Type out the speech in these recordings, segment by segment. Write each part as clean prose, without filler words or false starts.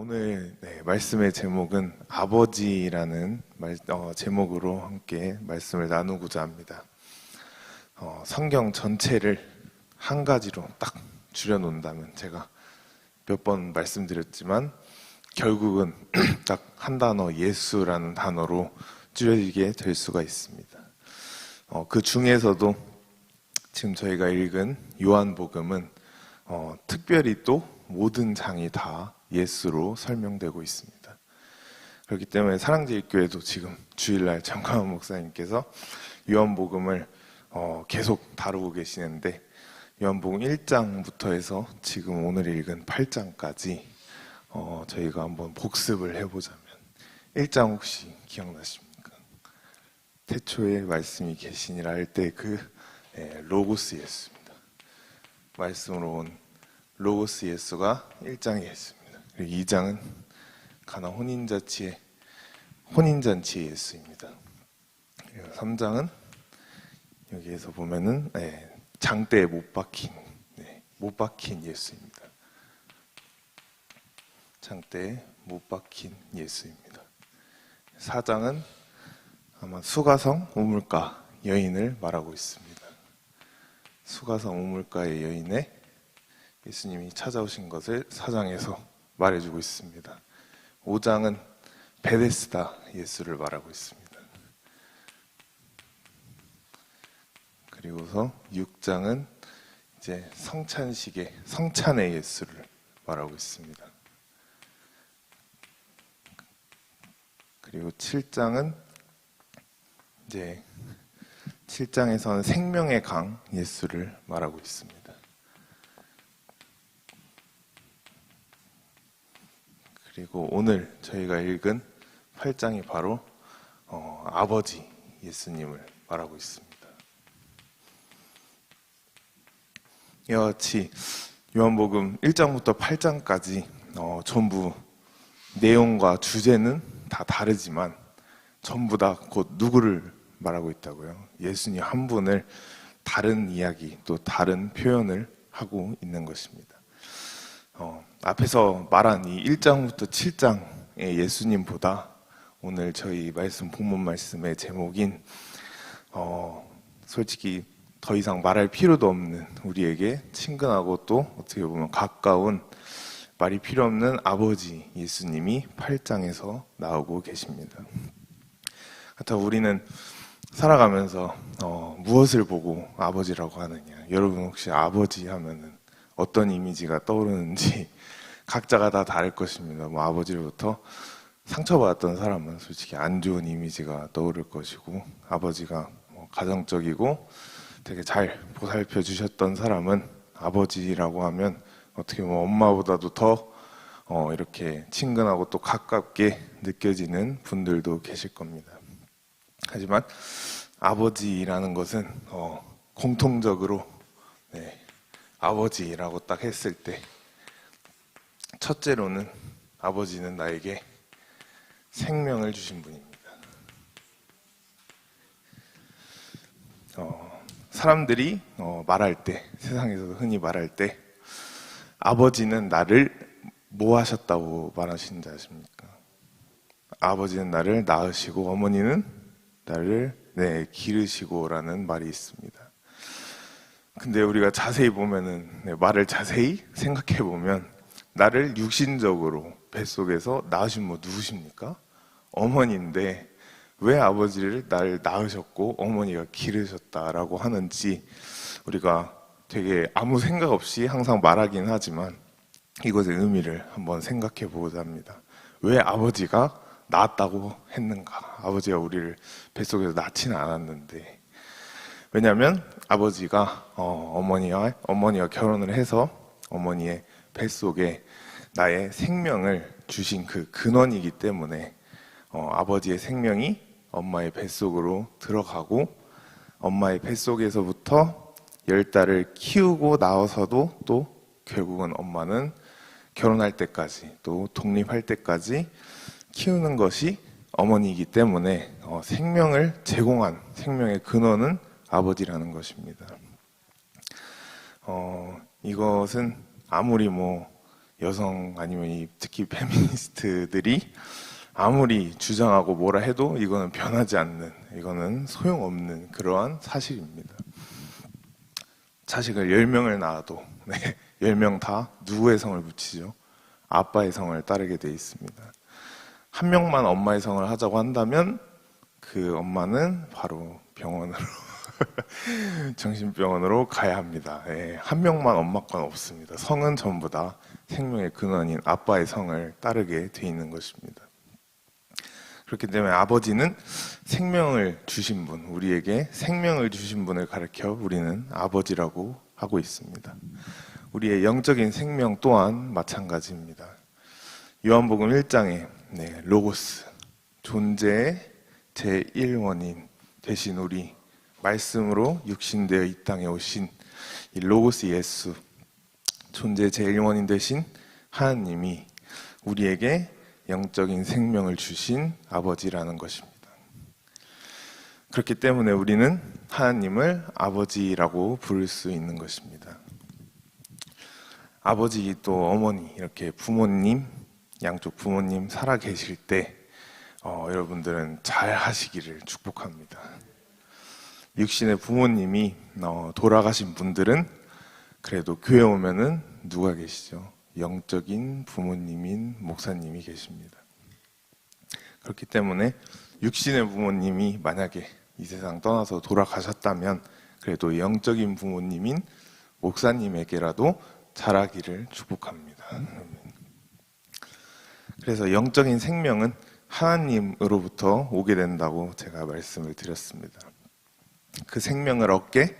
오늘 말씀의 제목은 아버지라는 제목으로 함께 말씀을 나누고자 합니다. 성경 전체를 한 가지로 딱 줄여놓는다면, 제가 몇 번 말씀드렸지만 결국은 딱 한 단어, 예수라는 단어로 줄여지게 될 수가 있습니다. 그 중에서도 지금 저희가 읽은 요한복음은 특별히 또 모든 장이 다 예수로 설명되고 있습니다. 그렇기 때문에 사랑제일교회도 지금 주일날 정광훈 목사님께서 요한복음을 계속 다루고 계시는데, 요한복음 1장부터 해서 지금 오늘 읽은 8장까지 저희가 한번 복습을 해보자면, 1장 혹시 기억나십니까? 태초에 말씀이 계시니라 할 때 그 로고스 예수입니다. 말씀으로 온 로고스 예수가 1장에 있습니다. 그리고 2장은 가나 혼인잔치의 예수입니다. 그리고 3장은 여기에서 보면은 장대에 못 박힌 예수입니다. 장대에 못 박힌 예수입니다. 4장은 아마 수가성 우물가 여인을 말하고 있습니다. 수가성 우물가의 여인에 예수님이 찾아오신 것을 4장에서 말해주고 있습니다. 5장은 베데스다 예수를 말하고 있습니다. 그리고서 6장은 이제 성찬의 예수를 말하고 있습니다. 그리고 7장은 이제 7장에서는 생명의 강 예수를 말하고 있습니다. 그리고 오늘 저희가 읽은 8장이 바로 아버지 예수님을 말하고 있습니다. 이와 같이 요한복음 1장부터 8장까지 전부 내용과 주제는 다 다르지만 전부 다 곧 누구를 말하고 있다고요? 예수님 한 분을 다른 이야기, 또 다른 표현을 하고 있는 것입니다. 앞에서 말한 이 1장부터 7장의 예수님보다 오늘 저희 본문 말씀의 제목인 솔직히 더 이상 말할 필요도 없는, 우리에게 친근하고 또 어떻게 보면 가까운, 말이 필요 없는 아버지 예수님이 8장에서 나오고 계십니다. 그렇다고 우리는 살아가면서 무엇을 보고 아버지라고 하느냐, 여러분 혹시 아버지 하면은 어떤 이미지가 떠오르는지 각자가 다 다를 것입니다. 아버지로부터 상처받았던 사람은 솔직히 안 좋은 이미지가 떠오를 것이고, 아버지가 가정적이고 되게 잘 보살펴 주셨던 사람은 아버지라고 하면 어떻게 보면 엄마보다도 더 이렇게 친근하고 또 가깝게 느껴지는 분들도 계실 겁니다. 하지만 아버지라는 것은 공통적으로 아버지라고 딱 했을 때, 첫째로는 아버지는 나에게 생명을 주신 분입니다. 사람들이 말할 때, 세상에서도 흔히 말할 때 아버지는 나를 뭐 하셨다고 말하시는지 아십니까? 아버지는 나를 낳으시고 어머니는 나를 기르시고 라는 말이 있습니다. 근데 우리가 자세히 보면은, 말을 자세히 생각해 보면, 나를 육신적으로 뱃속에서 낳으신 분 누구십니까? 어머니인데 왜 아버지를 나를 낳으셨고 어머니가 기르셨다라고 하는지 우리가 되게 아무 생각 없이 항상 말하긴 하지만 이것의 의미를 한번 생각해 보고자 합니다. 왜 아버지가 낳았다고 했는가? 아버지가 우리를 뱃속에서 낳지는 않았는데. 왜냐하면 아버지가 어머니와 결혼을 해서 어머니의 뱃속에 나의 생명을 주신 그 근원이기 때문에 아버지의 생명이 엄마의 뱃속으로 들어가고, 엄마의 뱃속에서부터 10달을 키우고 나와서도 또 결국은 엄마는 결혼할 때까지, 또 독립할 때까지 키우는 것이 어머니이기 때문에 생명을 제공한, 생명의 근원은 아버지라는 것입니다. 이것은 아무리 여성 아니면 특히 페미니스트들이 아무리 주장하고 뭐라 해도 이거는 변하지 않는, 이거는 소용없는 그러한 사실입니다. 자식을 10명을 낳아도 10명 다 누구의 성을 붙이죠? 아빠의 성을 따르게 돼 있습니다. 한 명만 엄마의 성을 하자고 한다면 그 엄마는 바로 병원으로 정신병원으로 가야 합니다. 한 명만 엄마 건 없습니다. 성은 전부 다 생명의 근원인 아빠의 성을 따르게 돼 있는 것입니다. 그렇기 때문에 아버지는 생명을 주신 분, 우리에게 생명을 주신 분을 가리켜 우리는 아버지라고 하고 있습니다. 우리의 영적인 생명 또한 마찬가지입니다. 요한복음 1장에 로고스, 존재의 제1원인 되신 우리, 말씀으로 육신되어 이 땅에 오신 이 로고스 예수, 존재의 제1원인 되신 하나님이 우리에게 영적인 생명을 주신 아버지라는 것입니다. 그렇기 때문에 우리는 하나님을 아버지라고 부를 수 있는 것입니다. 아버지 또 어머니, 이렇게 부모님, 양쪽 부모님 살아 계실 때 여러분들은 잘 하시기를 축복합니다. 육신의 부모님이 돌아가신 분들은 그래도 교회 오면은 누가 계시죠? 영적인 부모님인 목사님이 계십니다. 그렇기 때문에 육신의 부모님이 만약에 이 세상 떠나서 돌아가셨다면 그래도 영적인 부모님인 목사님에게라도 잘하기를 축복합니다. 그래서 영적인 생명은 하나님으로부터 오게 된다고 제가 말씀을 드렸습니다. 그 생명을 얻게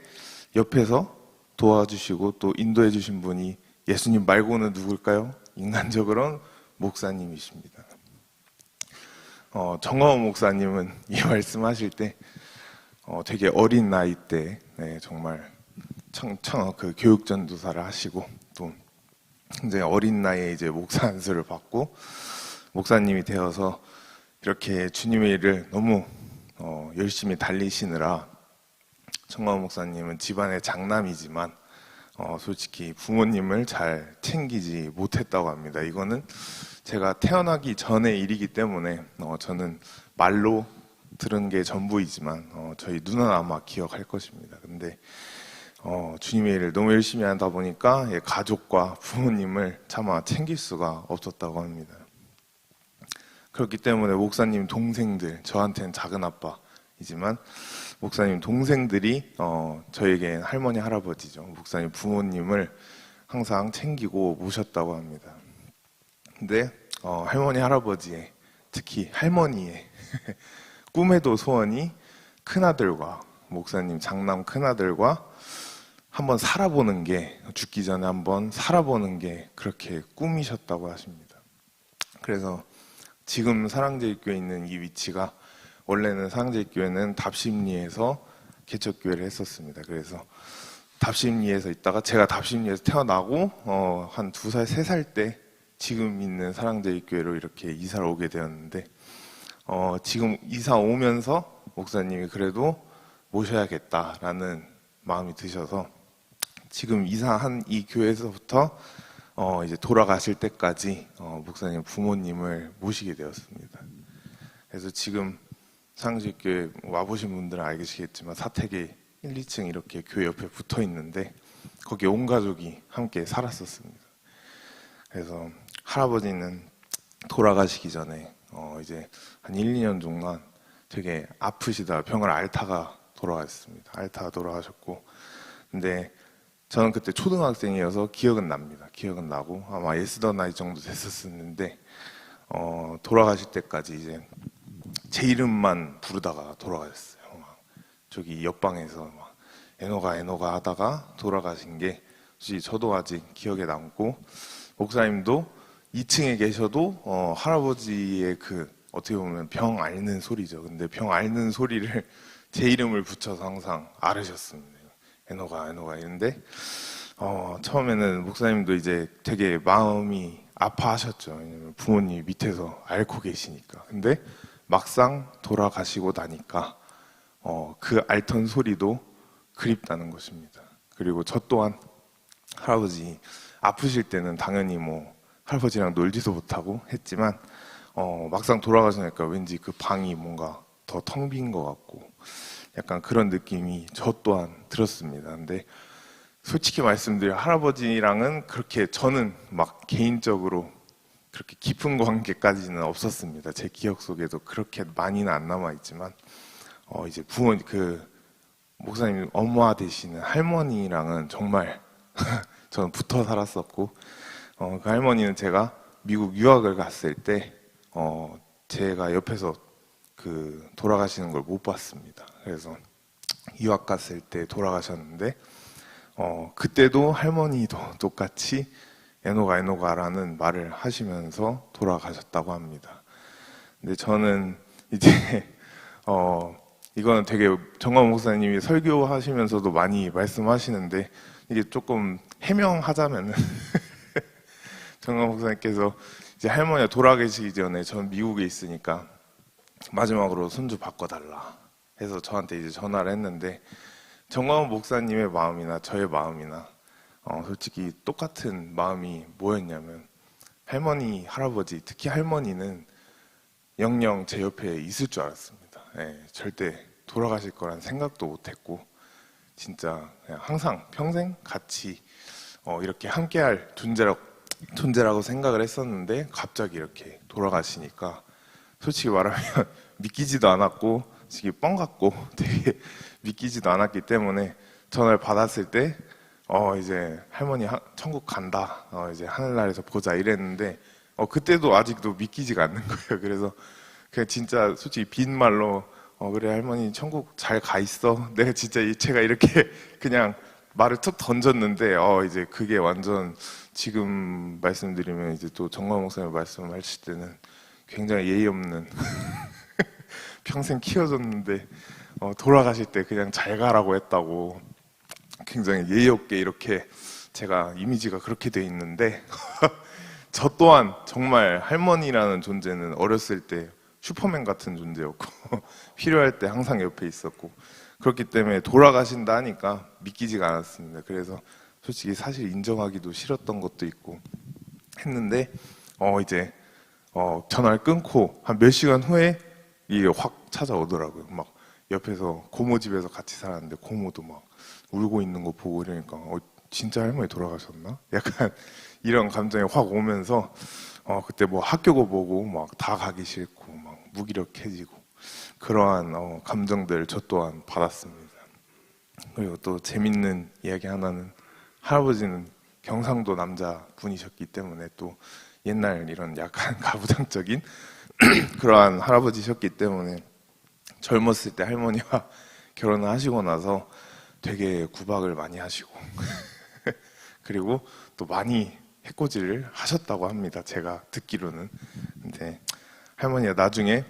옆에서 도와주시고 또 인도해 주신 분이 예수님 말고는 누굴까요? 인간적으로는 목사님이십니다. 정화원 목사님은 이 말씀하실 때 되게 어린 나이 때 정말 그 교육 전도사를 하시고 또 굉장히 어린 나이에 이제 목사 안수를 받고 목사님이 되어서 이렇게 주님의 일을 너무 열심히 달리시느라 정화원 목사님은 집안의 장남이지만 솔직히 부모님을 잘 챙기지 못했다고 합니다. 이거는 제가 태어나기 전의 일이기 때문에 저는 말로 들은 게 전부이지만 저희 누나는 아마 기억할 것입니다. 근데 주님의 일을 너무 열심히 하다 보니까 가족과 부모님을 차마 챙길 수가 없었다고 합니다. 그렇기 때문에 목사님 동생들, 저한테는 작은 아빠이지만 목사님 동생들이 저에겐 할머니 할아버지죠. 목사님 부모님을 항상 챙기고 모셨다고 합니다. 근데 할머니 할아버지의, 특히 할머니의 꿈에도 소원이 큰아들과 목사님 장남 큰아들과 한번 살아보는 게, 죽기 전에 한번 살아보는 게 그렇게 꿈이셨다고 하십니다. 그래서 지금 사랑제일교회에 있는 이 위치가 원래는 사랑제일교회는 답심리에서 개척교회를 했었습니다. 그래서 답심리에서 있다가 제가 답심리에서 태어나고 한 2살, 3살 때 지금 있는 사랑제일교회로 이렇게 이사를 오게 되었는데 지금 이사 오면서 목사님이 그래도 모셔야겠다라는 마음이 드셔서 지금 이사한 이 교회에서부터 이제 돌아가실 때까지 목사님 부모님을 모시게 되었습니다. 그래서 지금 사랑제일교회 와보신 분들은 알겠지만 사택에 1, 2층 이렇게 교회 옆에 붙어 있는데 거기에 온 가족이 함께 살았었습니다. 그래서 할아버지는 돌아가시기 전에 이제 한 1, 2년 동안 되게 아프시다 병을 앓다가 돌아가셨습니다. 앓다가 돌아가셨고, 근데 저는 그때 초등학생이어서 기억은 납니다. 기억은 나고 아마 예스더 나이 정도 됐었는데 돌아가실 때까지 이제 제 이름만 부르다가 돌아가셨어요. 저기 옆방에서 막 에노가 하다가 돌아가신 게 저도 아직 기억에 남고, 목사님도 2층에 계셔도 할아버지의 그 어떻게 보면 병 앓는 소리죠. 근데 병 앓는 소리를 제 이름을 붙여서 항상 앓으셨습니다. 에노가 이런데 처음에는 목사님도 이제 되게 마음이 아파하셨죠. 왜냐면 부모님이 밑에서 앓고 계시니까. 근데 막상 돌아가시고 나니까 그 앓던 소리도 그립다는 것입니다. 그리고 저 또한 할아버지 아프실 때는 당연히 뭐 할아버지랑 놀지도 못하고 했지만 막상 돌아가시니까 왠지 그 방이 뭔가 더 텅 빈 것 같고 약간 그런 느낌이 저 또한 들었습니다. 근데 솔직히 말씀드려 할아버지랑은 그렇게 저는 막 개인적으로 그렇게 깊은 관계까지는 없었습니다. 제 기억 속에도 그렇게 많이는 안 남아 있지만 이제 그 목사님 엄마 되시는 할머니랑은 정말 저는 붙어 살았었고 그 할머니는 제가 미국 유학을 갔을 때 제가 옆에서 그 돌아가시는 걸 못 봤습니다. 그래서 유학 갔을 때 돌아가셨는데 그때도 할머니도 똑같이 에노가 에노가라는 말을 하시면서 돌아가셨다고 합니다. 근데 저는 이제 이거는 되게 정광 목사님이 설교하시면서도 많이 말씀하시는데 이게 조금 해명하자면은 정광 목사님께서 이제 할머니가 돌아가시기 전에 전 미국에 있으니까 마지막으로 손주 바꿔달라 해서 저한테 이제 전화를 했는데 정광 목사님의 마음이나 저의 마음이나 솔직히 똑같은 마음이 뭐였냐면 할머니, 할아버지, 특히 할머니는 영영 제 옆에 있을 줄 알았습니다. 절대 돌아가실 거란 생각도 못했고 진짜 그냥 항상 평생 같이 이렇게 함께할 존재라고 생각을 했었는데 갑자기 이렇게 돌아가시니까 솔직히 말하면 믿기지도 않았고 솔직히 뻥 같고 되게 믿기지도 않았기 때문에 전화를 받았을 때 이제 할머니 천국 간다 이제 하늘나라에서 보자 이랬는데 그때도 아직도 믿기지가 않는 거예요. 그래서 그냥 진짜 솔직히 빈말로 그래 할머니 천국 잘 가 있어 내가 진짜 제가 이렇게 그냥 말을 툭 던졌는데 이제 그게 완전 지금 말씀드리면 이제 또 정광 목사님 말씀하실 때는 굉장히 예의 없는 평생 키워줬는데 돌아가실 때 그냥 잘 가라고 했다고 굉장히 예의 없게 이렇게 제가 이미지가 그렇게 돼 있는데 저 또한 정말 할머니라는 존재는 어렸을 때 슈퍼맨 같은 존재였고 필요할 때 항상 옆에 있었고 그렇기 때문에 돌아가신다 하니까 믿기지가 않았습니다. 그래서 솔직히 사실 인정하기도 싫었던 것도 있고 했는데 이제 전화를 끊고 한 몇 시간 후에 이게 확 찾아오더라고요. 막 옆에서 고모 집에서 같이 살았는데 고모도 막 울고 있는 거 보고 이러니까 진짜 할머니 돌아가셨나? 약간 이런 감정이 확 오면서 그때 뭐 학교고 뭐고 막 다 가기 싫고 막 무기력해지고 그러한 감정들 저 또한 받았습니다. 그리고 또 재밌는 이야기 하나는 할아버지는 경상도 남자 분이셨기 때문에 또 옛날 이런 약간 가부장적인 그러한 할아버지셨기 때문에 젊었을 때 할머니와 결혼을 하시고 나서 되게 구박을 많이 하시고 그리고 또 많이 해코지를 하셨다고 합니다. 제가 듣기로는. 근데 할머니가 나중에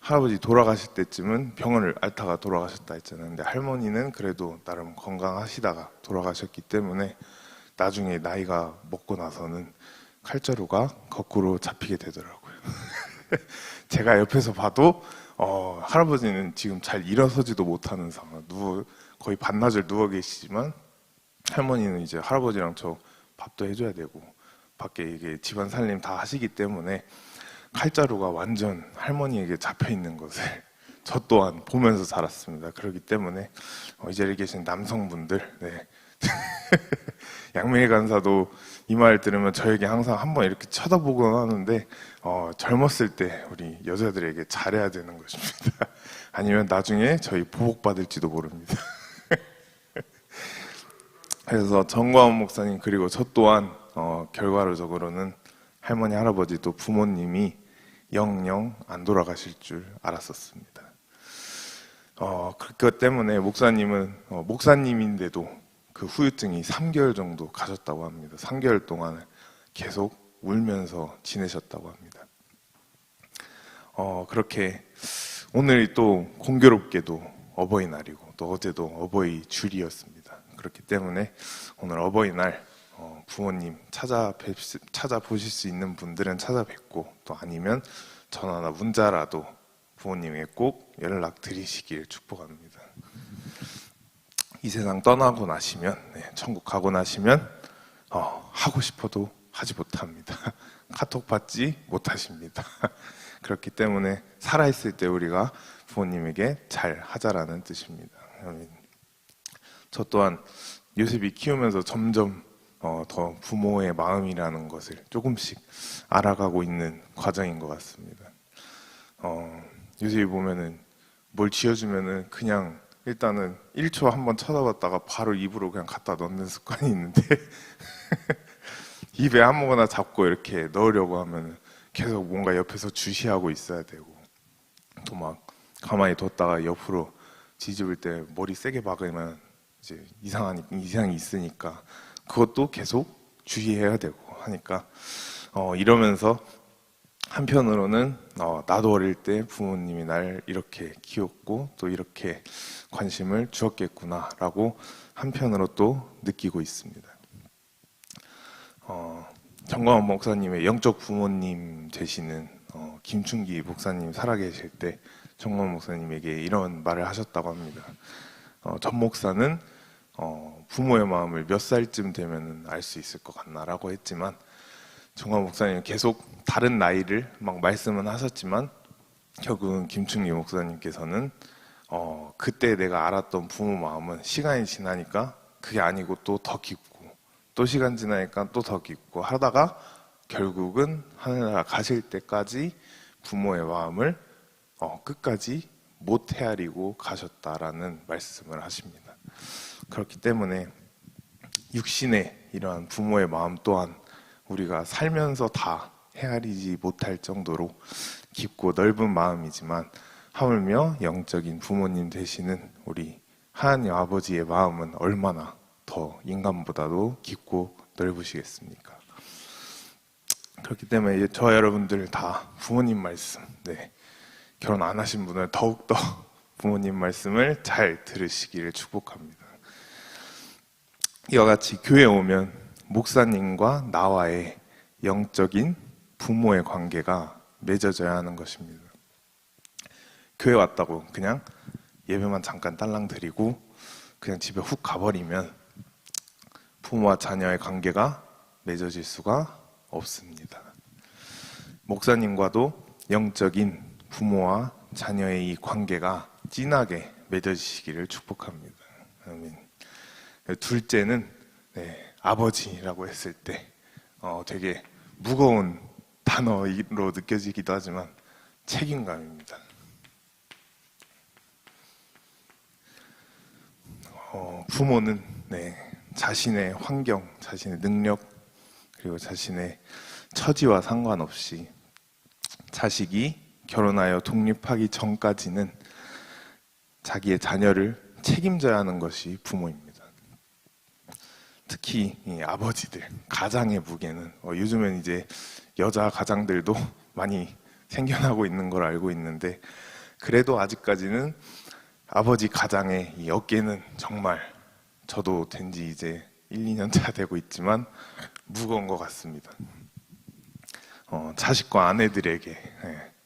할아버지 돌아가실 때쯤은 병원을 앓다가 돌아가셨다 했잖아요. 근데 할머니는 그래도 나름 건강하시다가 돌아가셨기 때문에 나중에 나이가 먹고 나서는 칼자루가 거꾸로 잡히게 되더라고요. 제가 옆에서 봐도 할아버지는 지금 잘 일어서지도 못하는 상황, 거의 반나절 누워 계시지만 할머니는 이제 할아버지랑 저 밥도 해줘야 되고 밖에 이게 집안 살림 다 하시기 때문에 칼자루가 완전 할머니에게 잡혀 있는 것을 저 또한 보면서 자랐습니다. 그렇기 때문에 이 자리에 계신 남성분들, 네. 양미일 간사도 이 말 들으면 저에게 항상 한번 이렇게 쳐다보곤 하는데 젊었을 때 우리 여자들에게 잘해야 되는 것입니다. 아니면 나중에 저희 보복받을지도 모릅니다. 그래서 정광훈 목사님 그리고 저 또한 결과적으로는 할머니 할아버지도 부모님이 영영 안 돌아가실 줄 알았었습니다. 그것 때문에 목사님은 목사님인데도 그 후유증이 3개월 정도 가셨다고 합니다. 3개월 동안 계속 울면서 지내셨다고 합니다. 그렇게 오늘이 또 공교롭게도 어버이날이고 또 어제도 어버이 줄이었습니다. 그렇기 때문에 오늘 어버이날 부모님 찾아보실 수 있는 분들은 찾아뵙고 또 아니면 전화나 문자라도 부모님에게 꼭 연락 드리시길 축복합니다. 이 세상 떠나고 나시면 천국 가고 나시면 하고 싶어도 하지 못합니다. 카톡 받지 못하십니다. 그렇기 때문에 살아있을 때 우리가 부모님에게 잘 하자라는 뜻입니다. 저 또한 요셉이 키우면서 점점 더 부모의 마음이라는 것을 조금씩 알아가고 있는 과정인 것 같습니다. 요셉이 보면은 뭘 지어주면은 그냥 일단은 1초 한번 쳐다봤다가 바로 입으로 그냥 갖다 넣는 습관이 있는데 입에 아무거나 잡고 이렇게 넣으려고 하면 계속 뭔가 옆에서 주시하고 있어야 되고, 또 막 가만히 뒀다가 옆으로 뒤집을 때 머리 세게 박으면 이제 이상이 있으니까 그것도 계속 주의해야 되고 하니까 이러면서 한편으로는 나도 어릴 때 부모님이 날 이렇게 키웠고 또 이렇게 관심을 주었겠구나라고 한편으로 또 느끼고 있습니다. 정광훈 목사님의 영적 부모님 되시는 김춘기 목사님 살아계실 때 정광훈 목사님에게 이런 말을 하셨다고 합니다. 전 목사는 부모의 마음을 몇 살쯤 되면 알 수 있을 것 같나라고 했지만, 정광훈 목사님은 계속 다른 나이를 막 말씀은 하셨지만 결국은 김충기 목사님께서는 그때 내가 알았던 부모 마음은 시간이 지나니까 그게 아니고 또 더 깊고, 또 시간 지나니까 또 더 깊고 하다가 결국은 하늘나라 가실 때까지 부모의 마음을 끝까지 못 헤아리고 가셨다라는 말씀을 하십니다. 그렇기 때문에 육신의 이러한 부모의 마음 또한 우리가 살면서 다 헤아리지 못할 정도로 깊고 넓은 마음이지만, 하물며 영적인 부모님 되시는 우리 하나님 아버지의 마음은 얼마나 더 인간보다도 깊고 넓으시겠습니까? 그렇기 때문에 저 여러분들 다 부모님 말씀, 결혼 안 하신 분은 더욱더 부모님 말씀을 잘 들으시기를 축복합니다. 이와 같이 교회에 오면 목사님과 나와의 영적인 부모의 관계가 맺어져야 하는 것입니다. 교회 왔다고 그냥 예배만 잠깐 딸랑 드리고 그냥 집에 훅 가버리면 부모와 자녀의 관계가 맺어질 수가 없습니다. 목사님과도 영적인 부모와 자녀의 이 관계가 진하게 맺어지시기를 축복합니다. 아멘. 둘째는 아버지라고 했을 때 되게 무거운 단어로 느껴지기도 하지만 책임감입니다. 부모는 자신의 환경, 자신의 능력, 그리고 자신의 처지와 상관없이 자식이 결혼하여 독립하기 전까지는 자기의 자녀를 책임져야 하는 것이 부모입니다. 특히 이 아버지들, 가장의 무게는 요즘엔 이제 여자 가장들도 많이 생겨나고 있는 걸 알고 있는데, 그래도 아직까지는 아버지 가장의 이 어깨는 정말 저도 된 지 이제 1, 2년 차 되고 있지만 무거운 것 같습니다. 자식과 아내들에게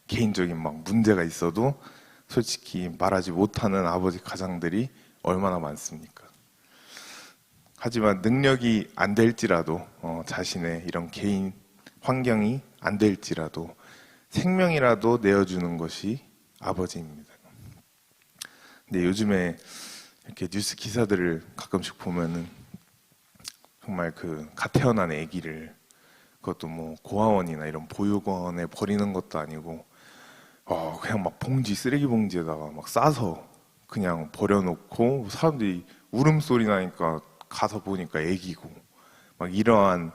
개인적인 막 문제가 있어도 솔직히 말하지 못하는 아버지 가장들이 얼마나 많습니까? 하지만 능력이 안 될지라도 자신의 이런 개인 환경이 안 될지라도 생명이라도 내어주는 것이 아버지입니다. 근데 요즘에 이렇게 뉴스 기사들을 가끔씩 보면은 정말 갓 태어난 아기를 그것도 뭐 고아원이나 이런 보육원에 버리는 것도 아니고 그냥 막 쓰레기 봉지에다가 막 싸서 그냥 버려놓고, 사람들이 울음소리 나니까 가서 보니까 아기고, 막 이러한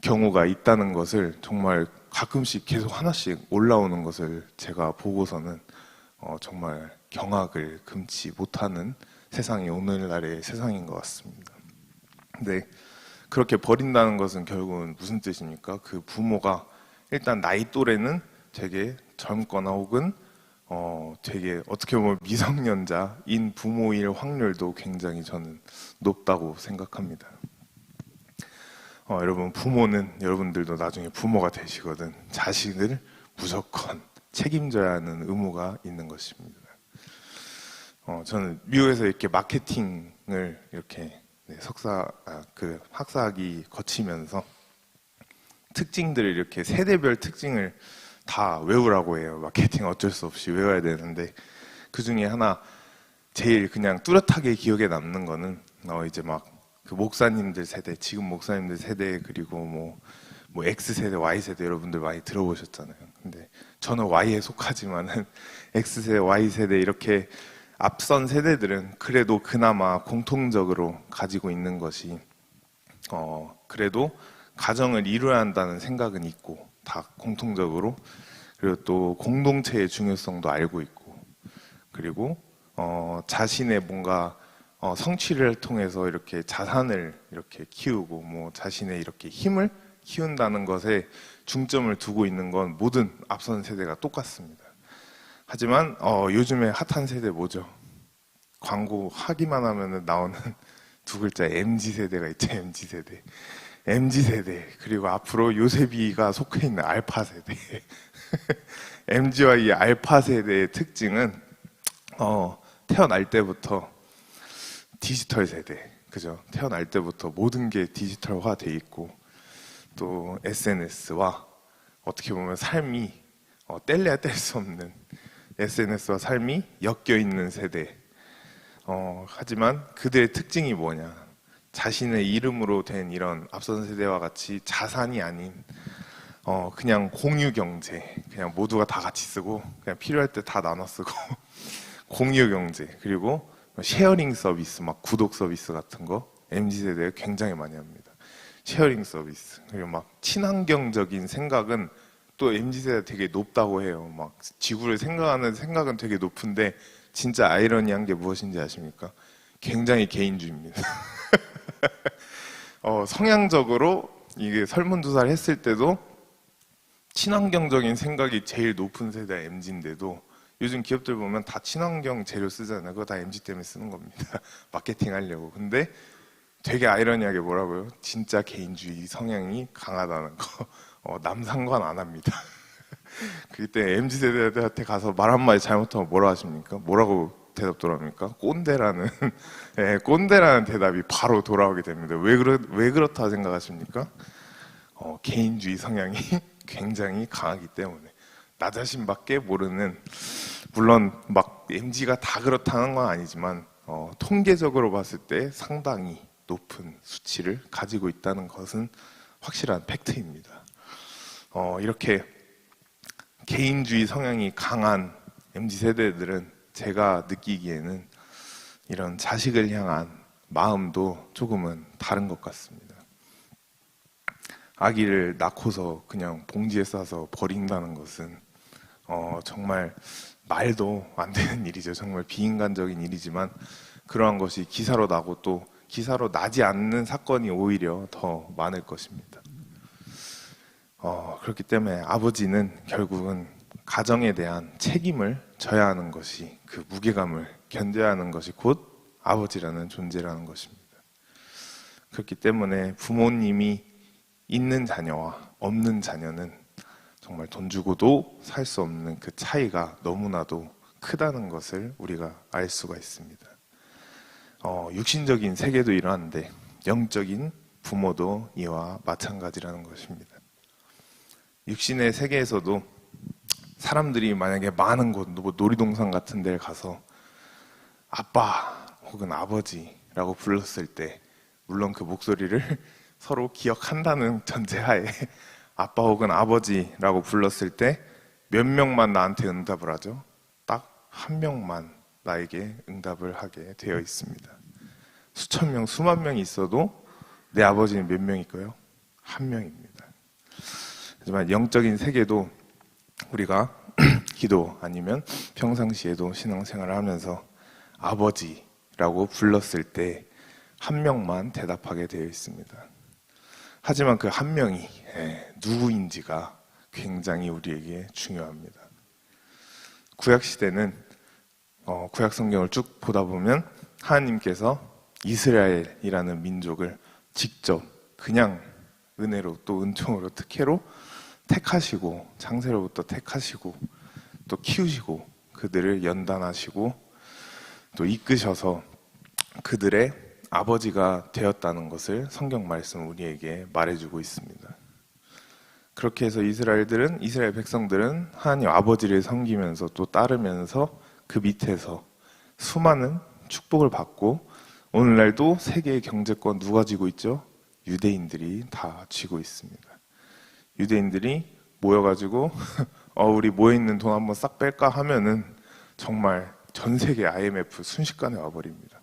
경우가 있다는 것을 정말 가끔씩 계속 하나씩 올라오는 것을 제가 보고서는 정말 경악을 금치 못하는 세상이 오늘날의 세상인 것 같습니다. 근데 그렇게 버린다는 것은 결국은 무슨 뜻입니까? 그 부모가 일단 나이 또래는 되게 젊거나 혹은 되게 어떻게 보면 미성년자인 부모일 확률도 굉장히 저는 높다고 생각합니다. 여러분, 부모는 여러분들도 나중에 부모가 되시거든 자식을 무조건 책임져야 하는 의무가 있는 것입니다. 저는 미국에서 이렇게 마케팅을 이렇게 학사학위 거치면서 특징들을 이렇게 세대별 특징을 다 외우라고 해요. 마케팅 어쩔 수 없이 외워야 되는데 그 중에 하나 제일 그냥 뚜렷하게 기억에 남는 거는 이제 막 그 목사님들 세대, 지금 목사님들 세대 그리고 뭐 X세대, Y세대 여러분들 많이 들어보셨잖아요. 근데 저는 Y에 속하지만은 X세대, Y세대 이렇게 앞선 세대들은 그래도 그나마 공통적으로 가지고 있는 것이 그래도 가정을 이루어야 한다는 생각은 있고 다 공통적으로 그리고 또 공동체의 중요성도 알고 있고 그리고 자신의 뭔가 성취를 통해서 이렇게 자산을 이렇게 키우고 뭐 자신의 이렇게 힘을 키운다는 것에 중점을 두고 있는 건 모든 앞선 세대가 똑같습니다. 하지만 요즘에 핫한 세대 뭐죠? 광고 하기만 하면 나오는 두 글자 MZ세대가 있죠. MZ세대. MZ세대 그리고 앞으로 요셉이가 속해 있는 알파세대. MZ와 이 알파세대의 특징은 태어날 때부터 디지털 세대, 그죠? 태어날 때부터 모든 게 디지털화 돼 있고 또 SNS와 어떻게 보면 삶이 뗄래야 뗄 수 없는 SNS와 삶이 엮여 있는 세대. 하지만 그들의 특징이 뭐냐? 자신의 이름으로 된 이런 앞선 세대와 같이 자산이 아닌 그냥 공유 경제, 그냥 모두가 다 같이 쓰고 그냥 필요할 때 다 나눠 쓰고 공유 경제 그리고 쉐어링 서비스, 막 구독 서비스 같은 거 MZ세대가 굉장히 많이 합니다. 쉐어링 서비스 그리고 막 친환경적인 생각은 또 MZ세대가 되게 높다고 해요. 막 지구를 생각하는 생각은 되게 높은데 진짜 아이러니한 게 무엇인지 아십니까? 굉장히 개인주의입니다. 성향적으로 이게 설문조사를 했을 때도 친환경적인 생각이 제일 높은 세대가 MZ인데도 요즘 기업들 보면 다 친환경 재료 쓰잖아요. 그거 다 MZ 때문에 쓰는 겁니다. 마케팅 하려고. 근데 되게 아이러니하게 뭐라고요? 진짜 개인주의 성향이 강하다는 거. 남 상관 안 합니다. 그때 MZ세대한테 가서 말 한마디 잘못하면 뭐라 하십니까? 뭐라고 대답 돌아옵니까? 꼰대라는 네, 꼰대라는 대답이 바로 돌아오게 됩니다. 왜 그렇다 생각하십니까? 개인주의 성향이 굉장히 강하기 때문에 나 자신밖에 모르는 물론 막 MZ가 다 그렇다는 건 아니지만 통계적으로 봤을 때 상당히 높은 수치를 가지고 있다는 것은 확실한 팩트입니다. 이렇게 개인주의 성향이 강한 MZ세대들은 제가 느끼기에는 이런 자식을 향한 마음도 조금은 다른 것 같습니다. 아기를 낳고서 그냥 봉지에 싸서 버린다는 것은 정말 말도 안 되는 일이죠. 정말 비인간적인 일이지만 그러한 것이 기사로 나고 또 기사로 나지 않는 사건이 오히려 더 많을 것입니다. 그렇기 때문에 아버지는 결국은 가정에 대한 책임을 져야 하는 것이 그 무게감을 견뎌야 하는 것이 곧 아버지라는 존재라는 것입니다. 그렇기 때문에 부모님이 있는 자녀와 없는 자녀는 정말 돈 주고도 살 수 없는 그 차이가 너무나도 크다는 것을 우리가 알 수가 있습니다. 육신적인 세계도 이러한데 영적인 부모도 이와 마찬가지라는 것입니다. 육신의 세계에서도 사람들이 만약에 많은 곳, 뭐 놀이동산 같은 데를 가서 아빠 혹은 아버지라고 불렀을 때 물론 그 목소리를 서로 기억한다는 전제하에 아빠 혹은 아버지라고 불렀을 때 몇 명만 나한테 응답을 하죠? 딱 한 명만 나에게 응답을 하게 되어 있습니다. 수천 명, 수만 명이 있어도 내 아버지는 몇 명일까요? 한 명입니다. 하지만 영적인 세계도 우리가 기도 아니면 평상시에도 신앙생활을 하면서 아버지라고 불렀을 때 한 명만 대답하게 되어 있습니다. 하지만 그 한 명이 누구인지가 굉장히 우리에게 중요합니다. 구약시대는 구약 성경을 쭉 보다 보면 하나님께서 이스라엘이라는 민족을 직접 그냥 은혜로 또 은총으로 특혜로 택하시고 창세로부터 택하시고 또 키우시고 그들을 연단하시고 또 이끄셔서 그들의 아버지가 되었다는 것을 성경 말씀은 우리에게 말해주고 있습니다. 그렇게 해서 이스라엘 백성들은 하나님 아버지를 섬기면서 또 따르면서 그 밑에서 수많은 축복을 받고, 오늘날도 세계의 경제권 누가 쥐고 있죠? 유대인들이 다 쥐고 있습니다. 유대인들이 모여가지고 우리 모여있는 돈 한번 싹 뺄까 하면은 정말 전 세계 IMF 순식간에 와버립니다.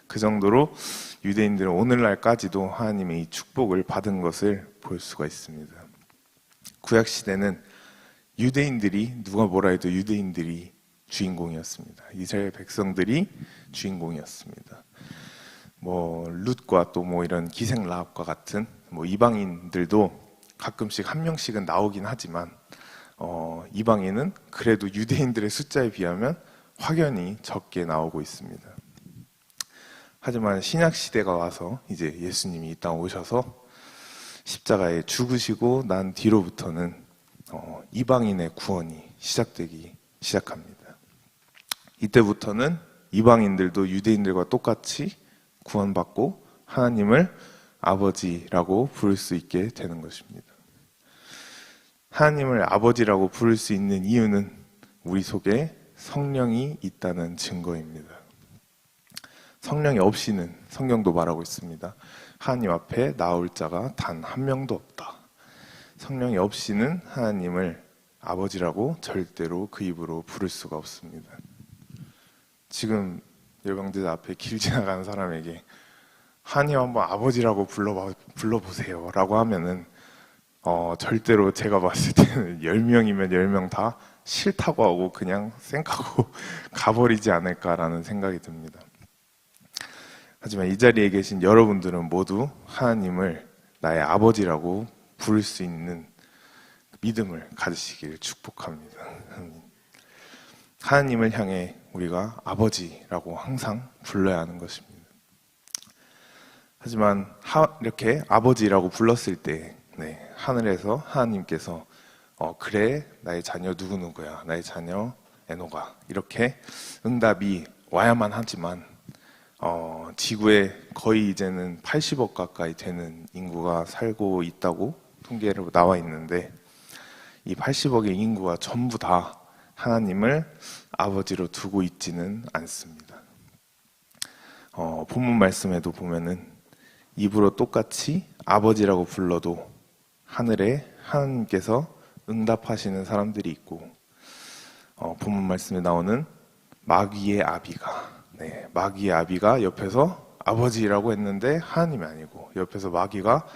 그 정도로 유대인들은 오늘날까지도 하나님의 이 축복을 받은 것을 볼 수가 있습니다. 구약시대는 유대인들이, 누가 뭐라 해도 유대인들이 주인공이었습니다. 이스라엘 백성들이 주인공이었습니다. 룻과 또 이런 기생 라합과 같은 이방인들도 가끔씩 한 명씩은 나오긴 하지만 이방인은 그래도 유대인들의 숫자에 비하면 확연히 적게 나오고 있습니다. 하지만 신약 시대가 와서 이제 예수님이 이 땅 오셔서 십자가에 죽으시고 난 뒤로부터는 이방인의 구원이 시작되기 시작합니다. 이때부터는 이방인들도 유대인들과 똑같이 구원받고 하나님을 아버지라고 부를 수 있게 되는 것입니다. 하나님을 아버지라고 부를 수 있는 이유는 우리 속에 성령이 있다는 증거입니다. 성령이 없이는, 성경도 말하고 있습니다. 하나님 앞에 나올 자가 단 한 명도 없다. 성령이 없이는 하나님을 아버지라고 절대로 그 입으로 부를 수가 없습니다. 지금 열방제자 앞에 길 지나가는 사람에게 하나님 한번 아버지라고 불러보세요 라고 하면은 절대로 제가 봤을 때는 10명이면 10명 다 싫다고 하고 그냥 쌩까고 가버리지 않을까라는 생각이 듭니다. 하지만 이 자리에 계신 여러분들은 모두 하나님을 나의 아버지라고 부를 수 있는 믿음을 가지시길 축복합니다. 하나님을 향해 우리가 아버지라고 항상 불러야 하는 것입니다. 하지만 이렇게 아버지라고 불렀을 때 하늘에서 하나님께서 그래, 나의 자녀 누구누구야, 나의 자녀 에노가, 이렇게 응답이 와야만 하지만 지구에 거의 이제는 80억 가까이 되는 인구가 살고 있다고 통계로 나와 있는데, 이 80억의 인구가 전부 다 하나님을 아버지로 두고 있지는 않습니다. 본문 말씀에도 보면은 입으로 똑같이 아버지라고 불러도 하늘에 하나님께서 응답하시는 사람들이 있고, 본문 말씀에 나오는 마귀의 아비가 옆에서 아버지라고 했는데 하나님이 아니고 옆에서 마귀가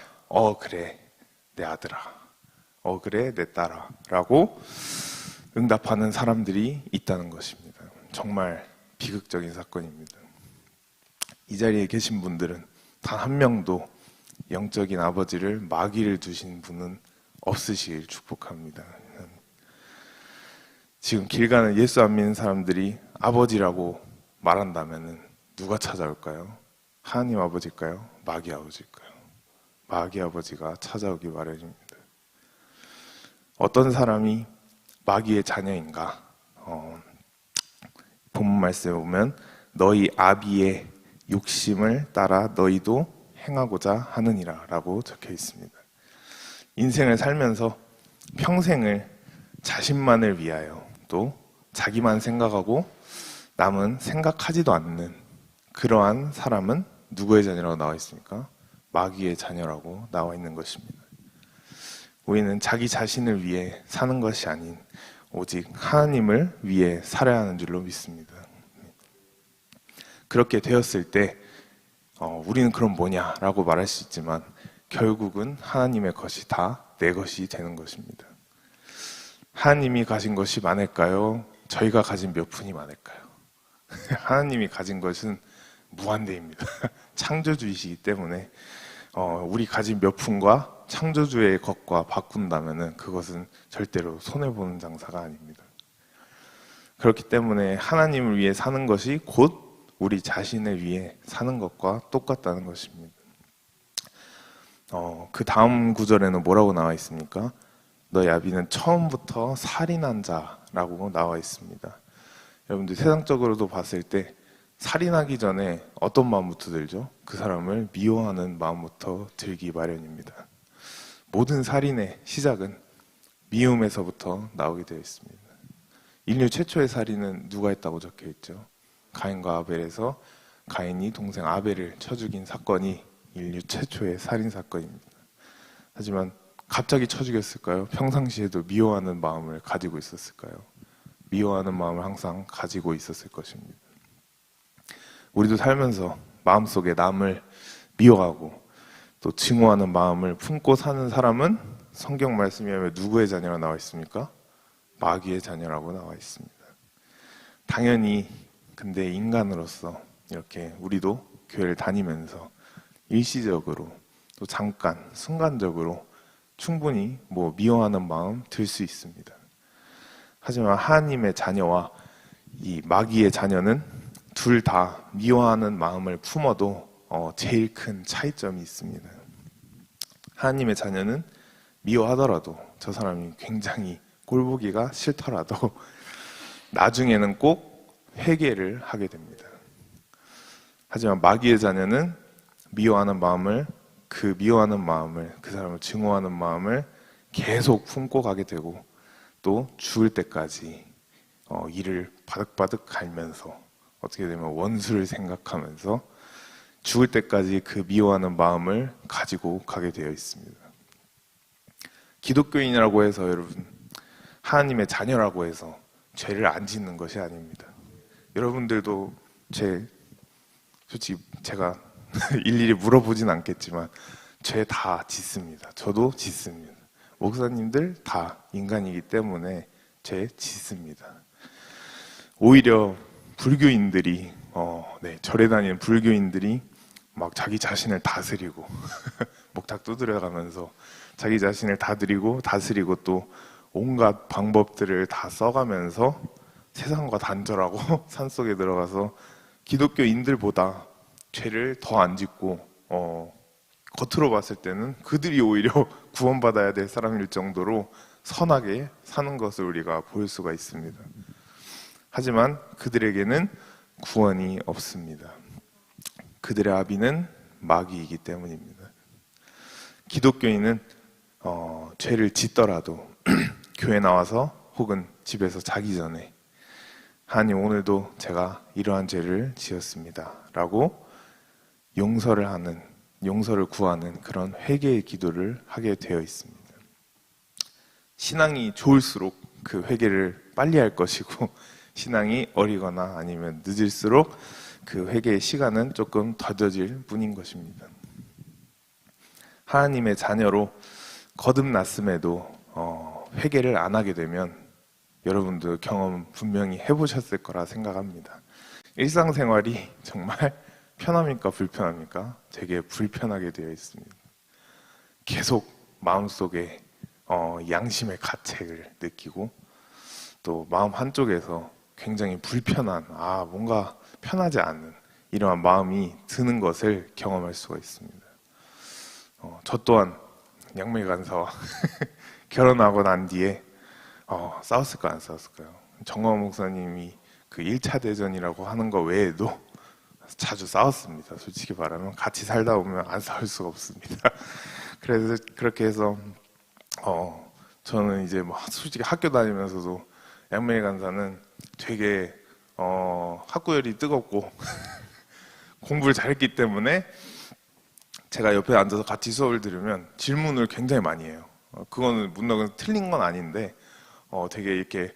그래 내 아들아, 그래 내 딸아 라고 응답하는 사람들이 있다는 것입니다. 정말 비극적인 사건입니다. 이 자리에 계신 분들은 단 한 명도 영적인 아버지를, 마귀를 두신 분은 없으시길 축복합니다. 지금 길 가는 예수 안 믿는 사람들이 아버지라고 말한다면 누가 찾아올까요? 하나님 아버지일까요? 마귀 아버지일까요? 마귀 아버지가 찾아오기 마련입니다. 어떤 사람이 마귀의 자녀인가? 본문 말씀에 보면 너희 아비의 욕심을 따라 너희도 행하고자 하느니라 라고 적혀 있습니다. 인생을 살면서 평생을 자신만을 위하여 또 자기만 생각하고 남은 생각하지도 않는 그러한 사람은 누구의 자녀라고 나와 있습니까? 마귀의 자녀라고 나와 있는 것입니다. 우리는 자기 자신을 위해 사는 것이 아닌 오직 하나님을 위해 살아야 하는 줄로 믿습니다. 그렇게 되었을 때 우리는 그럼 뭐냐라고 말할 수 있지만 결국은 하나님의 것이 다 내 것이 되는 것입니다. 하나님이 가진 것이 많을까요? 저희가 가진 몇 푼이 많을까요? 하나님이 가진 것은 무한대입니다. 창조주이시기 때문에 우리 가진 몇 푼과 창조주의 것과 바꾼다면 그것은 절대로 손해보는 장사가 아닙니다. 그렇기 때문에 하나님을 위해 사는 것이 곧 우리 자신을 위해 사는 것과 똑같다는 것입니다. 그 다음 구절에는 뭐라고 나와 있습니까? 너희 아비는 처음부터 살인한 자라고 나와 있습니다. 여러분들 세상적으로도 봤을 때 살인하기 전에 어떤 마음부터 들죠? 그 사람을 미워하는 마음부터 들기 마련입니다. 모든 살인의 시작은 미움에서부터 나오게 되어 있습니다. 인류 최초의 살인은 누가 했다고 적혀 있죠? 가인과 아벨에서 가인이 동생 아벨을 쳐 죽인 사건이 인류 최초의 살인 사건입니다. 하지만 갑자기 쳐 죽였을까요? 평상시에도 미워하는 마음을 가지고 있었을까요? 미워하는 마음을 항상 가지고 있었을 것입니다. 우리도 살면서 마음속에 남을 미워하고 또 증오하는 마음을 품고 사는 사람은 성경 말씀에 의하면 누구의 자녀라 나와 있습니까? 마귀의 자녀라고 나와 있습니다. 당연히 근데 인간으로서 이렇게 우리도 교회를 다니면서 일시적으로 또 잠깐 순간적으로 충분히 미워하는 마음 들 수 있습니다. 하지만 하나님의 자녀와 이 마귀의 자녀는 둘 다 미워하는 마음을 품어도 제일 큰 차이점이 있습니다. 하나님의 자녀는 미워하더라도 저 사람이 굉장히 꼴보기가 싫더라도 나중에는 꼭 회개를 하게 됩니다. 하지만 마귀의 자녀는 미워하는 마음을 그 사람을 증오하는 마음을 계속 품고 가게 되고 또 죽을 때까지 이를 바득바득 갈면서 어떻게 되면 원수를 생각하면서 죽을 때까지 그 미워하는 마음을 가지고 가게 되어 있습니다. 기독교인이라고 해서 여러분 하나님의 자녀라고 해서 죄를 안 짓는 것이 아닙니다. 여러분들도 솔직히 제가 일일이 물어보진 않겠지만 죄 다 짓습니다. 저도 짓습니다. 목사님들 다 인간이기 때문에 죄 짓습니다. 오히려 불교인들이 절에 다니는 불교인들이 막 자기 자신을 다스리고 목탁 두드려가면서 자기 자신을 다스리고 또 온갖 방법들을 다 써가면서 세상과 단절하고 산속에 들어가서 기독교인들보다 죄를 더 안 짓고 겉으로 봤을 때는 그들이 오히려 구원받아야 될 사람일 정도로 선하게 사는 것을 우리가 볼 수가 있습니다. 하지만 그들에게는 구원이 없습니다. 그들의 아비는 마귀이기 때문입니다. 기독교인은 죄를 짓더라도 교회 나와서 혹은 집에서 자기 전에 하나님 오늘도 제가 이러한 죄를 지었습니다 라고 용서를 구하는 그런 회개의 기도를 하게 되어 있습니다. 신앙이 좋을수록 그 회개를 빨리 할 것이고 신앙이 어리거나 아니면 늦을수록 그 회개의 시간은 조금 더뎌질 뿐인 것입니다. 하나님의 자녀로 거듭났음에도 회개를 안 하게 되면 여러분도 경험 분명히 해보셨을 거라 생각합니다. 일상생활이 정말 편합니까 불편합니까? 되게 불편하게 되어 있습니다. 계속 마음속에 양심의 가책을 느끼고 또 마음 한쪽에서 굉장히 불편한 뭔가 편하지 않은 이러한 마음이 드는 것을 경험할 수가 있습니다. 저 또한 양매 간사와 결혼하고 난 뒤에 싸웠을까 안 싸웠을까요? 정광 목사님이 그 1차 대전이라고 하는 거 외에도 자주 싸웠습니다. 솔직히 말하면 같이 살다 보면 안 싸울 수가 없습니다. 그래서 그렇게 해서 저는 이제 솔직히 학교 다니면서도 양매 간사는 되게 학구열이 뜨겁고 공부를 잘했기 때문에 제가 옆에 앉아서 같이 수업을 들으면 질문을 굉장히 많이 해요. 그거는 문학은 틀린 건 아닌데 되게 이렇게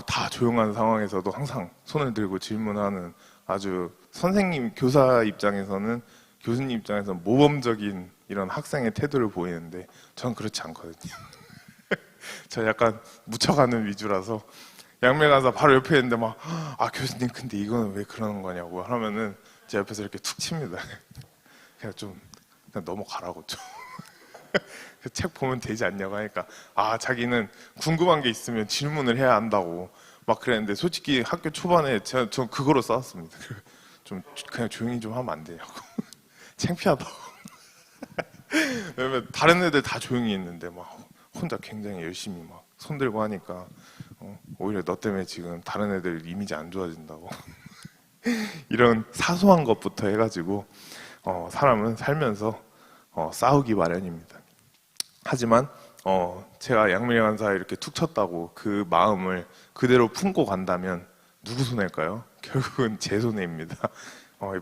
다 조용한 상황에서도 항상 손을 들고 질문하는 아주 선생님, 교사 입장에서는 교수님 입장에서는 모범적인 이런 학생의 태도를 보이는데 저는 그렇지 않거든요. 저 약간 묻혀가는 위주라서 양매 간사 바로 옆에 있는데 교수님 근데 이거는 왜 그러는 거냐고 하면은 제 옆에서 이렇게 툭 칩니다. 그냥 넘어가라고 좀. 책 보면 되지 않냐고 하니까 자기는 궁금한 게 있으면 질문을 해야 한다고 막 그랬는데 솔직히 학교 초반에 전 그거로 싸웠습니다. 좀 그냥 조용히 좀 하면 안 되냐고. 창피하다고. 왜냐면 다른 애들 다 조용히 있는데 혼자 굉장히 열심히 손 들고 하니까 오히려 너 때문에 지금 다른 애들 이미지 안 좋아진다고. 이런 사소한 것부터 해가지고 사람은 살면서 싸우기 마련입니다. 하지만 제가 양미래 간사에 이렇게 툭 쳤다고 그 마음을 그대로 품고 간다면 누구 손해일까요? 결국은 제 손해입니다.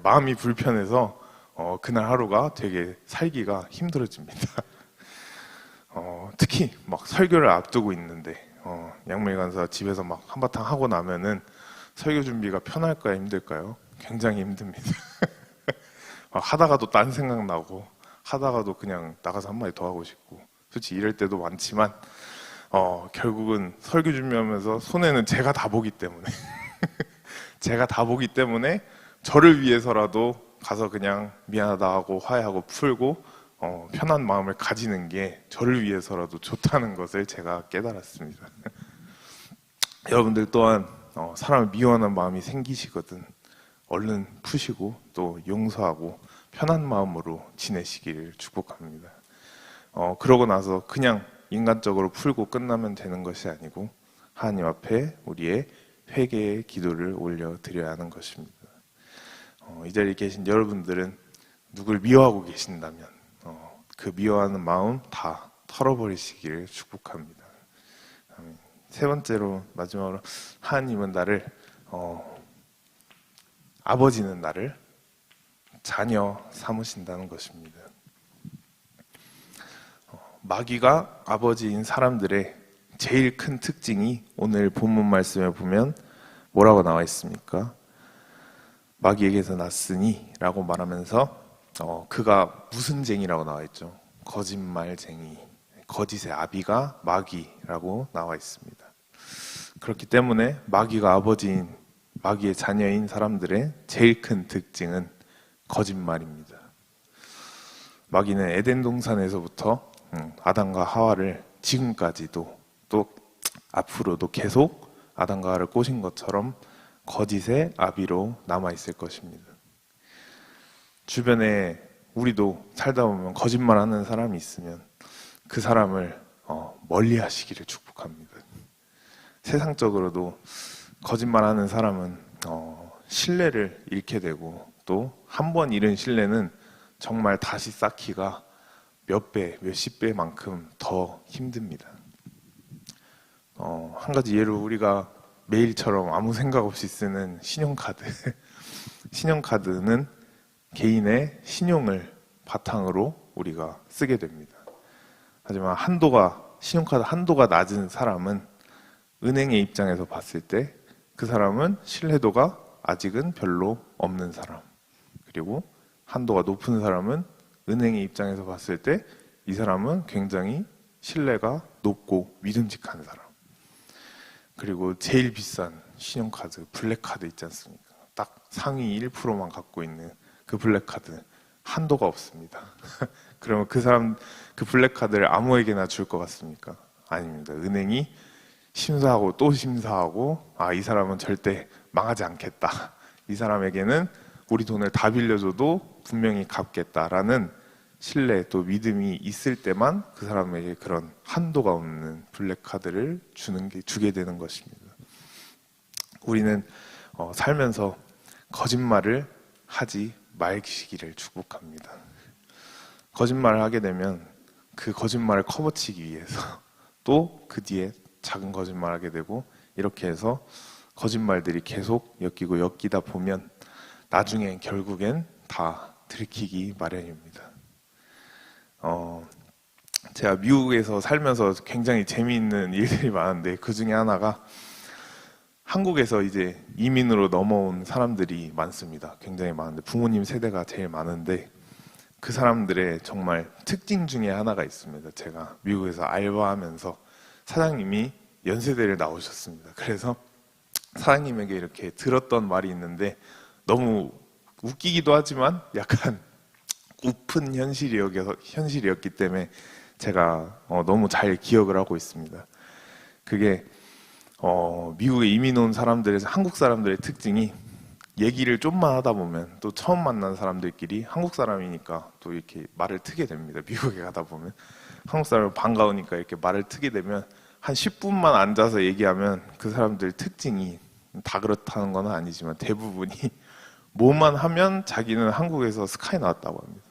마음이 불편해서 그날 하루가 되게 살기가 힘들어집니다. 특히 막 설교를 앞두고 있는데 양미래 간사 집에서 막 한바탕 하고 나면은 설교 준비가 편할까요, 힘들까요? 굉장히 힘듭니다. 하다가도 딴 생각 나고 하다가도 그냥 나가서 한마디 더 하고 싶고 솔직히 이럴 때도 많지만 결국은 설교 준비하면서 손해는 제가 다 보기 때문에 제가 다 보기 때문에 저를 위해서라도 가서 그냥 미안하다 하고 화해하고 풀고 편한 마음을 가지는 게 저를 위해서라도 좋다는 것을 제가 깨달았습니다. 여러분들 또한 사람을 미워하는 마음이 생기시거든 얼른 푸시고 또 용서하고 편한 마음으로 지내시기를 축복합니다. 그러고 나서 그냥 인간적으로 풀고 끝나면 되는 것이 아니고 하나님 앞에 우리의 회개의 기도를 올려드려야 하는 것입니다. 이 자리에 계신 여러분들은 누굴 미워하고 계신다면 그 미워하는 마음 다 털어버리시기를 축복합니다. 아멘. 세 번째로 마지막으로 하나님은 나를 아버지는 나를 자녀 삼으신다는 것입니다. 마귀가 아버지인 사람들의 제일 큰 특징이 오늘 본문 말씀에 보면 뭐라고 나와 있습니까? 마귀에게서 났으니 라고 말하면서 그가 무슨 쟁이라고 나와 있죠? 거짓말쟁이, 거짓의 아비가 마귀라고 나와 있습니다. 그렇기 때문에 마귀의 자녀인 사람들의 제일 큰 특징은 거짓말입니다. 마귀는 에덴 동산에서부터 아담과 하와를 지금까지도 또 앞으로도 계속 아담과 하와를 꼬신 것처럼 거짓의 아비로 남아있을 것입니다. 주변에 우리도 살다 보면 거짓말하는 사람이 있으면 그 사람을 멀리 하시기를 축복합니다. 세상적으로도 거짓말하는 사람은 신뢰를 잃게 되고 또 한 번 잃은 신뢰는 정말 다시 쌓기가 몇 배, 몇십 배만큼 더 힘듭니다. 한 가지 예로 우리가 매일처럼 아무 생각 없이 쓰는 신용카드. 신용카드는 개인의 신용을 바탕으로 우리가 쓰게 됩니다. 하지만 신용카드 한도가 낮은 사람은 은행의 입장에서 봤을 때 그 사람은 신뢰도가 아직은 별로 없는 사람. 그리고 한도가 높은 사람은 은행의 입장에서 봤을 때 이 사람은 굉장히 신뢰가 높고 믿음직한 사람. 그리고 제일 비싼 신용카드, 블랙카드 있지 않습니까? 딱 상위 1%만 갖고 있는 그 블랙카드 한도가 없습니다. 그러면 그 사람 그 블랙카드를 아무에게나 줄 것 같습니까? 아닙니다. 은행이 심사하고 또 심사하고 이 사람은 절대 망하지 않겠다. 이 사람에게는 우리 돈을 다 빌려줘도 분명히 갚겠다라는 신뢰 또 믿음이 있을 때만 그 사람에게 그런 한도가 없는 블랙카드를 주게 되는 것입니다. 우리는 살면서 거짓말을 하지 마시기를 축복합니다. 거짓말을 하게 되면 그 거짓말을 커버치기 위해서 또 그 뒤에 작은 거짓말을 하게 되고 이렇게 해서 거짓말들이 계속 엮이다 보면 나중엔 결국엔 다 들키기 마련입니다. 제가 미국에서 살면서 굉장히 재미있는 일들이 많은데 그 중에 하나가 한국에서 이제 이민으로 넘어온 사람들이 많습니다. 굉장히 많은데 부모님 세대가 제일 많은데 그 사람들의 정말 특징 중에 하나가 있습니다. 제가 미국에서 알바하면서 사장님이 연세대를 나오셨습니다. 그래서 사장님에게 이렇게 들었던 말이 있는데 너무 웃기기도 하지만 약간 우픈 현실이었기 때문에 제가 너무 잘 기억을 하고 있습니다. 그게 미국에 이민 온 한국 사람들의 특징이 얘기를 좀만 하다 보면 또 처음 만난 사람들끼리 한국 사람이니까 또 이렇게 말을 트게 됩니다. 미국에 가다 보면 한국 사람이 반가우니까 이렇게 말을 트게 되면 한 10분만 앉아서 얘기하면 그 사람들 특징이 다 그렇다는 건 아니지만 대부분이 뭐만 하면 자기는 한국에서 스카이 나왔다고 합니다.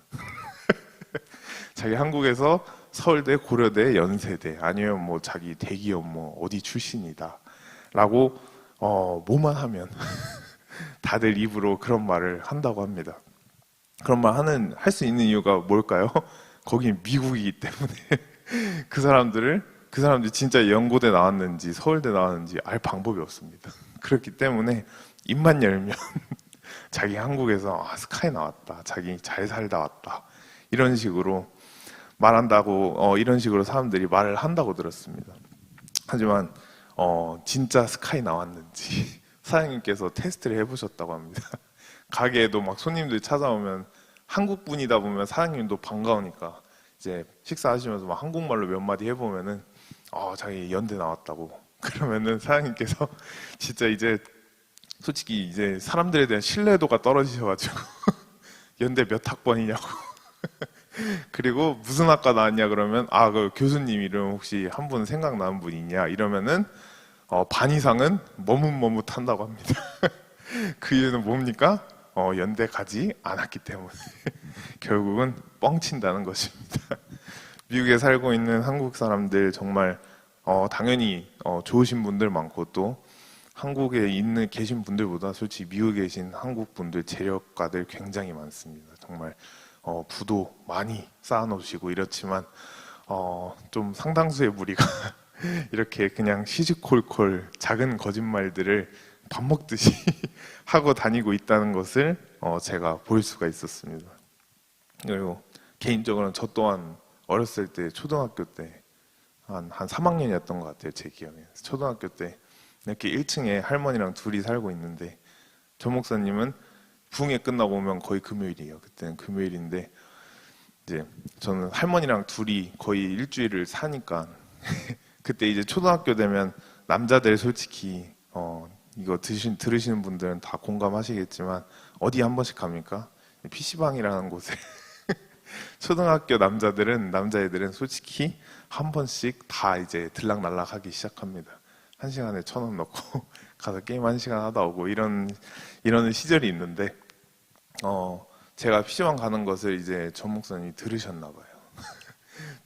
자기 한국에서 서울대, 고려대, 연세대 아니면 뭐 자기 대기업 뭐 어디 출신이다 라고 뭐만 하면 다들 입으로 그런 말을 한다고 합니다. 그런 말 할 수 있는 이유가 뭘까요? 거긴 미국이기 때문에 그 사람들이 진짜 연고대 나왔는지 서울대 나왔는지 알 방법이 없습니다. 그렇기 때문에 입만 열면 자기 한국에서 스카이 나왔다, 자기 잘 살다 왔다 이런 식으로 말한다고 이런 식으로 사람들이 말을 한다고 들었습니다. 하지만 진짜 스카이 나왔는지 사장님께서 테스트를 해보셨다고 합니다. 가게에도 막 손님들 찾아오면 한국 분이다 보면 사장님도 반가우니까 이제 식사하시면서 막 한국말로 몇 마디 해보면은 자기 연대 나왔다고 그러면은 사장님께서 진짜 이제 솔직히 이제 사람들에 대한 신뢰도가 떨어지셔가지고 연대 몇 학번이냐고 그리고 무슨 학과 나왔냐 그러면 그 교수님 이름 혹시 한 분 생각나는 분 있냐 이러면은 반 이상은 머뭇머뭇한다고 합니다. 그 이유는 뭡니까? 연대 가지 않았기 때문에 결국은 뻥친다는 것입니다. 미국에 살고 있는 한국 사람들 정말 당연히 좋으신 분들 많고 또 한국에 계신 분들보다 솔직히 미국에 계신 한국 분들 재력가들 굉장히 많습니다. 정말 부도 많이 쌓아놓으시고 이렇지만 좀 상당수의 무리가 이렇게 그냥 시시콜콜 작은 거짓말들을 밥 먹듯이 하고 다니고 있다는 것을 제가 볼 수가 있었습니다. 그리고 개인적으로는 저 또한 어렸을 때 초등학교 때 한 3학년이었던 것 같아요. 제 기억에. 초등학교 때 이렇게 1층에 할머니랑 둘이 살고 있는데 조 목사님은 부흥회 끝나고 오면 거의 금요일이에요. 그때는 금요일인데 이제 저는 할머니랑 둘이 거의 일주일을 사니까 그때 이제 초등학교 되면 남자들 솔직히 이거 들으시는 분들은 다 공감하시겠지만 어디 한 번씩 갑니까? PC방이라는 곳에 초등학교 남자애들은 솔직히 한 번씩 다 이제 들락날락 하기 시작합니다. 1시간에 1,000원 넣고 가서 게임 1시간 하다 오고 이러는 시절이 있는데 제가 PC방 가는 것을 이제 전 목사님이 들으셨나 봐요.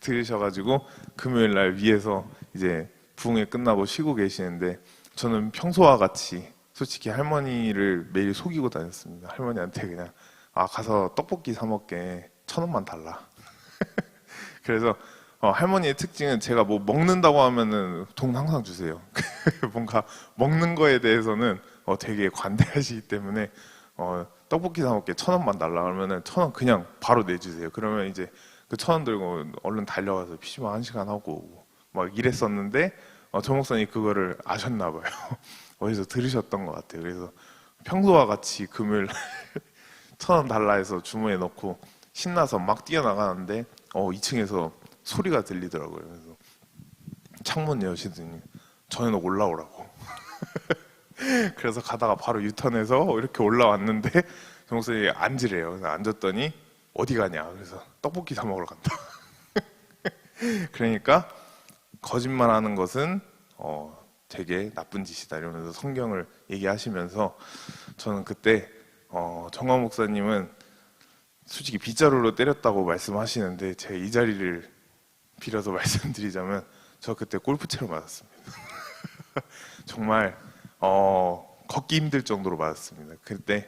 들으셔가지고 금요일 날 위에서 이제 부흥회 끝나고 쉬고 계시는데 저는 평소와 같이 솔직히 할머니를 매일 속이고 다녔습니다. 할머니한테 그냥 가서 떡볶이 사 먹게 1,000원만 달라. 그래서 할머니의 특징은 제가 뭐 먹는다고 하면은 돈 항상 주세요. 뭔가 먹는 거에 대해서는 되게 관대하시기 때문에 떡볶이 사 먹게 1,000원만 달라 그러면은 1,000원 그냥 바로 내주세요. 그러면 이제 그 1,000원 들고 얼른 달려가서 PC방 1시간 하고 오고 막 이랬었는데 조 목사님 그거를 아셨나 봐요. 어디서 들으셨던 것 같아요. 그래서 평소와 같이 금요일 1,000원 달라 해서 주머니에 넣고 신나서 막 뛰어나가는데 2층에서 소리가 들리더라고요. 그래서 창문 여시더니 저녁 올라오라고. 그래서 가다가 바로 유턴해서 이렇게 올라왔는데 조 목사님이 앉으래요. 그래서 앉았더니 어디 가냐. 그래서 떡볶이 사 먹으러 간다. 그러니까 거짓말하는 것은 되게 나쁜 짓이다 이러면서 성경을 얘기하시면서 저는 그때 정화 목사님은 솔직히 빗자루로 때렸다고 말씀하시는데 제가 이 자리를 빌어서 말씀드리자면 저 그때 골프채로 맞았습니다. 정말 걷기 힘들 정도로 맞았습니다. 그때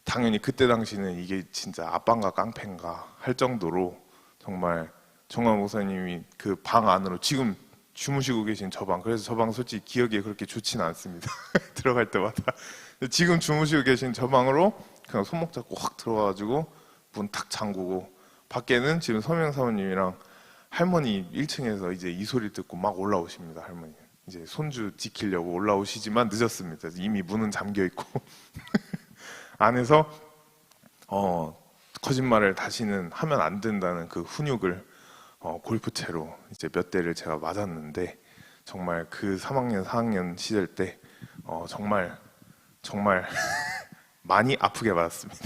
당연히 그때 당시는 이게 진짜 아빠인가 깡패인가 할 정도로 정말 정화 목사님이 그 방 안으로 지금 주무시고 계신 저 방, 그래서 저 방 솔직히 기억이 그렇게 좋지는 않습니다. 들어갈 때마다 지금 주무시고 계신 저 방으로 그냥 손목 잡고 확 들어가가지고 문 탁 잠그고 밖에는 지금 서명 사모님이랑 할머니 1층에서 이제 이 소리 듣고 막 올라오십니다. 할머니 이제 손주 지키려고 올라오시지만 늦었습니다. 이미 문은 잠겨 있고 안에서 거짓말을 다시는 하면 안 된다는 그 훈육을 골프채로 이제 몇 대를 제가 맞았는데 정말 그 3학년, 4학년 시절 때 정말 많이 아프게 맞았습니다.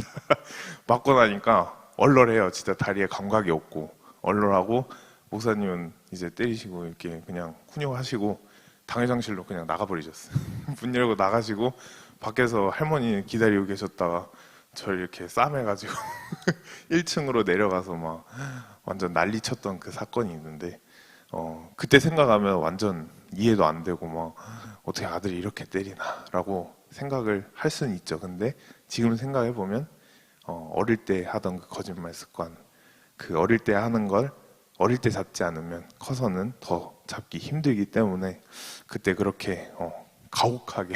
맞고 나니까 얼얼해요. 진짜 다리에 감각이 없고 얼얼하고 목사님은 이제 때리시고 이렇게 그냥 훈육하시고 당회장실로 그냥 나가버리셨어요. 문 열고 나가시고 밖에서 할머니 기다리고 계셨다가 저 이렇게 싸매가지고 1층으로 내려가서 막 완전 난리 쳤던 그 사건이 있는데 그때 생각하면 완전 이해도 안 되고 막 어떻게 아들이 이렇게 때리나 라고 생각을 할 수는 있죠. 근데 지금 생각해 보면 어릴 때 하던 그 거짓말 습관, 그 어릴 때 하는 걸 어릴 때 잡지 않으면 커서는 더 잡기 힘들기 때문에 그때 그렇게 가혹하게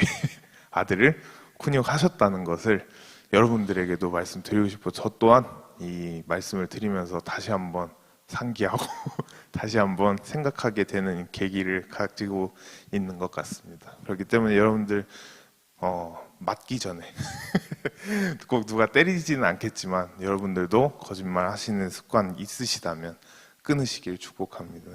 아들을 훈육하셨다는 것을 여러분들에게도 말씀드리고 싶고, 저 또한 이 말씀을 드리면서 다시 한번 상기하고 다시 한번 생각하게 되는 계기를 가지고 있는 것 같습니다. 그렇기 때문에 여러분들 맞기 전에 꼭 누가 때리지는 않겠지만 여러분들도 거짓말 하시는 습관 있으시다면 끊으시길 축복합니다.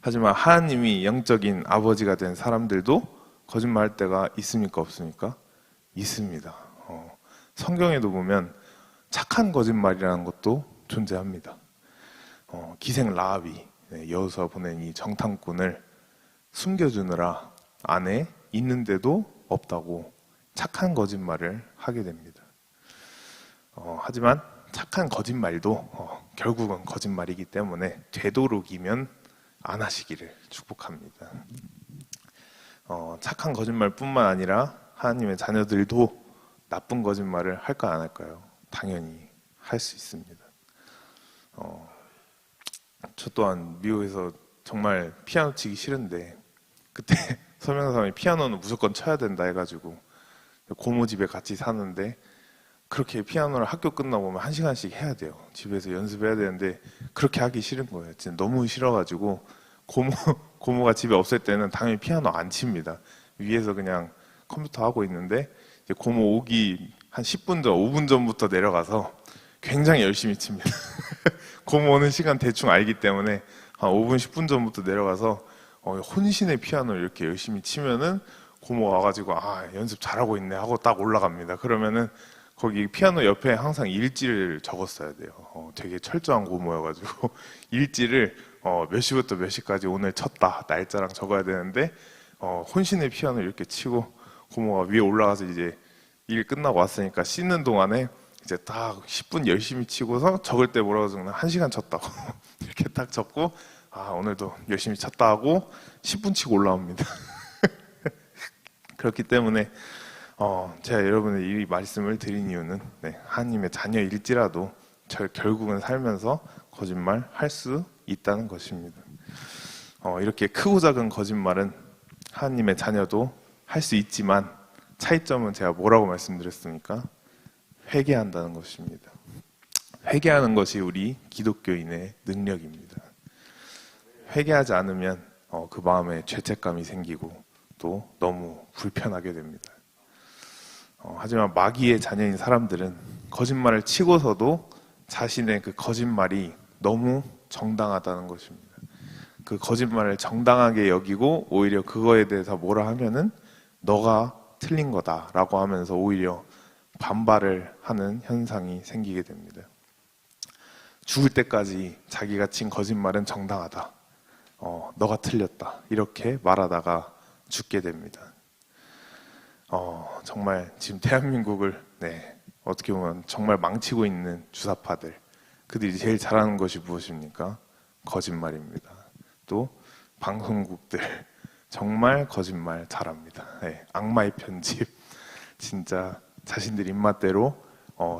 하지만 하나님이 영적인 아버지가 된 사람들도 거짓말할 때가 있습니까, 없습니까? 있습니다. 성경에도 보면 착한 거짓말이라는 것도 존재합니다. 기생 라합이 여호수아 보낸 이 정탐꾼을 숨겨주느라 안에 있는데도 없다고 착한 거짓말을 하게 됩니다. 하지만 착한 거짓말도 결국은 거짓말이기 때문에 되도록이면 안 하시기를 축복합니다. 착한 거짓말뿐만 아니라 하나님의 자녀들도 나쁜 거짓말을 할까 안 할까요? 당연히 할 수 있습니다. 저 또한 미국에서 정말 피아노 치기 싫은데 그때 설명사람이 피아노는 무조건 쳐야 된다 해가지고 고모 집에 같이 사는데, 그렇게 피아노를 학교 끝나고 오면 1시간씩 해야 돼요. 집에서 연습해야 되는데 그렇게 하기 싫은 거예요. 진짜 너무 싫어가지고 고모가 집에 없을 때는 당연히 피아노 안 칩니다. 위에서 그냥 컴퓨터 하고 있는데 이제 고모 오기 한 10분 전, 5분 전부터 내려가서 굉장히 열심히 칩니다. 고모 오는 시간 대충 알기 때문에 한 5분, 10분 전부터 내려가서 혼신의 피아노를 이렇게 열심히 치면은 고모가 와가지고 연습 잘하고 있네 하고 딱 올라갑니다. 그러면은 거기 피아노 옆에 항상 일지를 적었어야 돼요. 되게 철저한 고모여가지고 일지를 몇 시부터 몇 시까지 오늘 쳤다 날짜랑 적어야 되는데 혼신의 피아노 이렇게 치고 고모가 위에 올라가서 이제 일 끝나고 왔으니까 씻는 동안에 이제 딱 10분 열심히 치고서 적을 때 뭐라고 적나 1시간 쳤다고 이렇게 딱 적고 오늘도 열심히 쳤다 하고 10분 치고 올라옵니다. 그렇기 때문에 제가 여러분의 이 말씀을 드린 이유는 하나님의 자녀일지라도 결국은 살면서 거짓말 할 수 있다는 것입니다. 이렇게 크고 작은 거짓말은 하나님의 자녀도 할 수 있지만 차이점은 제가 뭐라고 말씀드렸습니까? 회개한다는 것입니다. 회개하는 것이 우리 기독교인의 능력입니다. 회개하지 않으면 그 마음에 죄책감이 생기고 또 너무 불편하게 됩니다. 하지만 마귀의 자녀인 사람들은 거짓말을 치고서도 자신의 그 거짓말이 너무 정당하다는 것입니다. 그 거짓말을 정당하게 여기고 오히려 그거에 대해서 뭐라 하면은 너가 틀린 거다라고 하면서 오히려 반발을 하는 현상이 생기게 됩니다. 죽을 때까지 자기가 친 거짓말은 정당하다. 너가 틀렸다. 이렇게 말하다가 죽게 됩니다. 정말 지금 대한민국을 어떻게 보면 정말 망치고 있는 주사파들, 그들이 제일 잘하는 것이 무엇입니까? 거짓말입니다. 또 방송국들 정말 거짓말 잘합니다. 악마의 편집, 진짜 자신들 입맛대로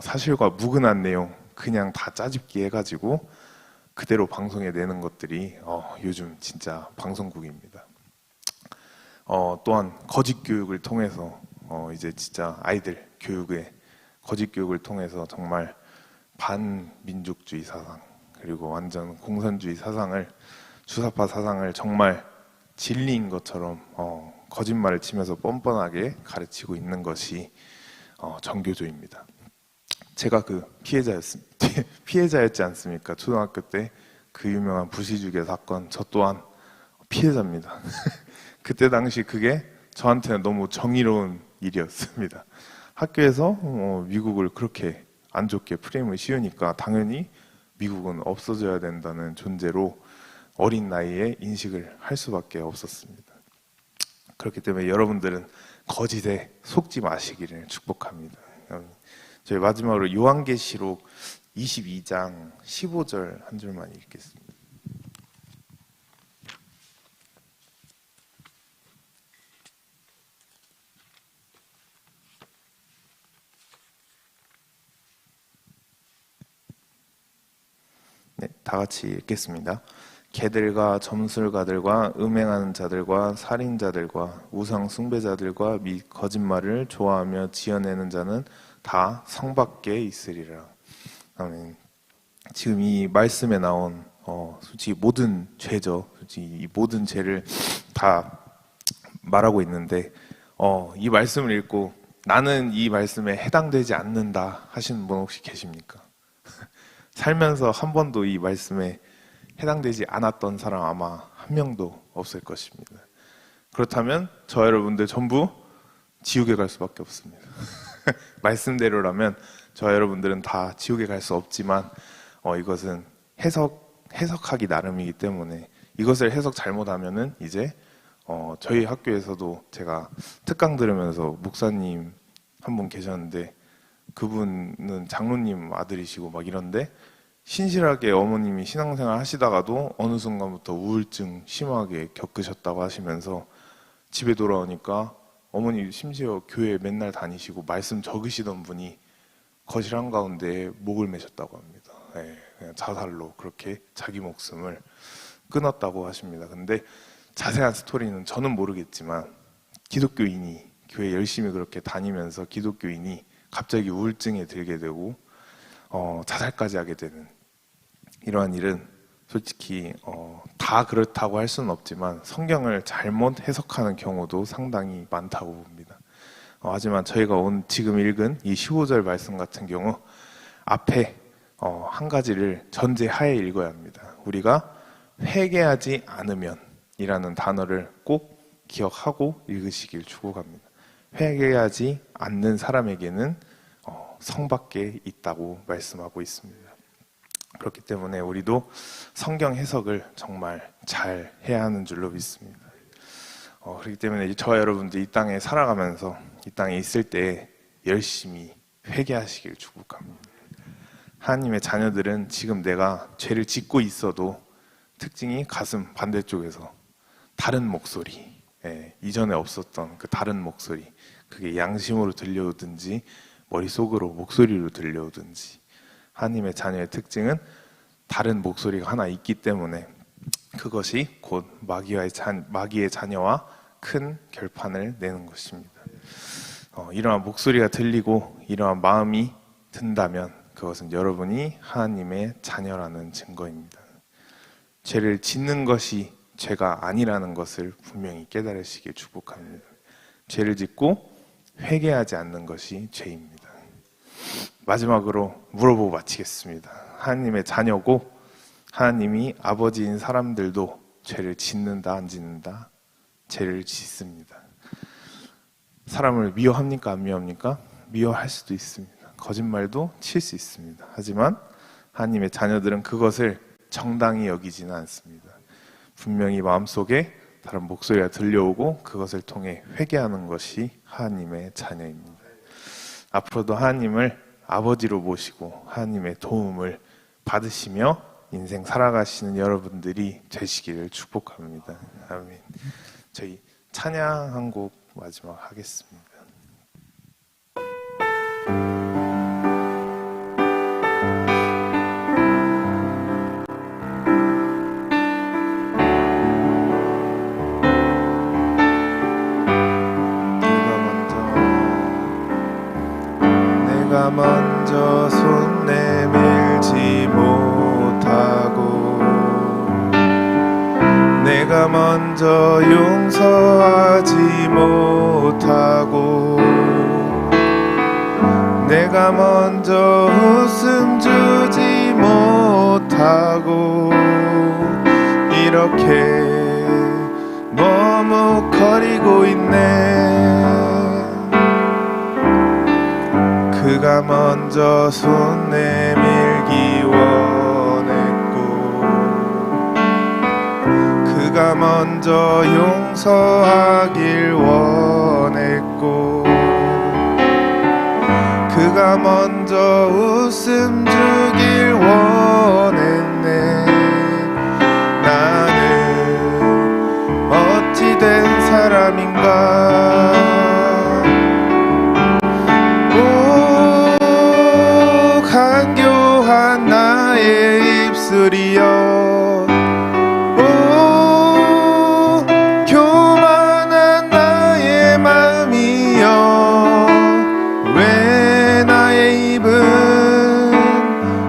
사실과 무근한 내용 그냥 다 짜집기 해가지고 그대로 방송에 내는 것들이 요즘 진짜 방송국입니다. 또한 거짓 교육을 통해서 이제 진짜 아이들 교육에 거짓 교육을 통해서 정말 반민족주의 사상 그리고 완전 공산주의 사상을, 주사파 사상을 정말 진리인 것처럼 거짓말을 치면서 뻔뻔하게 가르치고 있는 것이 정교조입니다. 제가 그 피해자였지 않습니까? 초등학교 때 그 유명한 부시주교 사건, 저 또한 피해자입니다. 그때 당시 그게 저한테는 너무 정의로운 일이었습니다. 학교에서 미국을 그렇게 안 좋게 프레임을 씌우니까 당연히 미국은 없어져야 된다는 존재로 어린 나이에 인식을 할 수밖에 없었습니다. 그렇기 때문에 여러분들은 거짓에 속지 마시기를 축복합니다. 저희 마지막으로 요한계시록 22장 15절 한 줄만 읽겠습니다. 네, 다 같이 읽겠습니다. 개들과 점술가들과 음행하는 자들과 살인자들과 우상 숭배자들과 및 거짓말을 좋아하며 지어내는 자는 다 성 밖에 있으리라. 아멘. 지금 이 말씀에 나온 솔직히 모든 죄죠. 솔직히 이 모든 죄를 다 말하고 있는데 이 말씀을 읽고 나는 이 말씀에 해당되지 않는다 하시는 분 혹시 계십니까? 살면서 한 번도 이 말씀에 해당되지 않았던 사람 아마 한 명도 없을 것입니다. 그렇다면 저 여러분들 전부 지옥에 갈 수밖에 없습니다. 말씀대로라면 저 여러분들은 다 지옥에 갈 수 없지만 이것은 해석하기 나름이기 때문에 이것을 해석 잘못하면은 이제 저희 학교에서도 제가 특강 들으면서 목사님 한 분 계셨는데 그분은 장로님 아들이시고 막 이런데 신실하게 어머님이 신앙생활 하시다가도 어느 순간부터 우울증 심하게 겪으셨다고 하시면서 집에 돌아오니까 어머니 심지어 교회 맨날 다니시고 말씀 적으시던 분이 거실 한가운데 목을 매셨다고 합니다. 네, 그냥 자살로 그렇게 자기 목숨을 끊었다고 하십니다. 근데 자세한 스토리는 저는 모르겠지만 기독교인이 교회 열심히 그렇게 다니면서 기독교인이 갑자기 우울증에 들게 되고 자살까지 하게 되는 이러한 일은 솔직히 다 그렇다고 할 수는 없지만 성경을 잘못 해석하는 경우도 상당히 많다고 봅니다. 하지만 저희가 지금 읽은 이 15절 말씀 같은 경우 앞에 한 가지를 전제하에 읽어야 합니다. 우리가 회개하지 않으면 이라는 단어를 꼭 기억하고 읽으시길 축복합니다. 회개하지 않는 사람에게는 성 밖에 있다고 말씀하고 있습니다. 그렇기 때문에 우리도 성경 해석을 정말 잘 해야 하는 줄로 믿습니다. 그렇기 때문에 저와 여러분들 이 땅에 살아가면서 이 땅에 있을 때 열심히 회개하시길 축복합니다. 하나님의 자녀들은 지금 내가 죄를 짓고 있어도 특징이 가슴 반대쪽에서 다른 목소리, 이전에 없었던 그 다른 목소리, 그게 양심으로 들려오든지 머릿속으로 목소리로 들려오든지 하나님의 자녀의 특징은 다른 목소리가 하나 있기 때문에 그것이 곧 마귀의 자녀와 큰 결판을 내는 것입니다. 이러한 목소리가 들리고 이러한 마음이 든다면 그것은 여러분이 하나님의 자녀라는 증거입니다. 죄를 짓는 것이 죄가 아니라는 것을 분명히 깨달으시길 축복합니다. 죄를 짓고 회개하지 않는 것이 죄입니다. 마지막으로 물어보고 마치겠습니다. 하나님의 자녀고 하나님이 아버지인 사람들도 죄를 짓는다 안 짓는다? 죄를 짓습니다. 사람을 미워합니까 안 미워합니까? 미워할 수도 있습니다. 거짓말도 칠 수 있습니다. 하지만 하나님의 자녀들은 그것을 정당히 여기지는 않습니다. 분명히 마음속에 다른 목소리가 들려오고 그것을 통해 회개하는 것이 하나님의 자녀입니다. 앞으로도 하나님을 아버지로 모시고 하나님의 도움을 받으시며 인생 살아가시는 여러분들이 되시기를 축복합니다. 아멘. 저희 찬양 한 곡 마지막 하겠습니다. 내가 먼저 손 내밀지 못하고 내가 먼저 용서하지 못하고 내가 먼저 웃음 주지 못하고 이렇게 머뭇거리고 있네. 그가 먼저 손 내밀기 원했고 그가 먼저 용서하길 원했고 그가 먼저 웃음 주길 원했네. 나는 어찌된 사람인가. 오 간교한 나의 입술이여, 오 교만한 나의 맘이여, 왜 나의 입은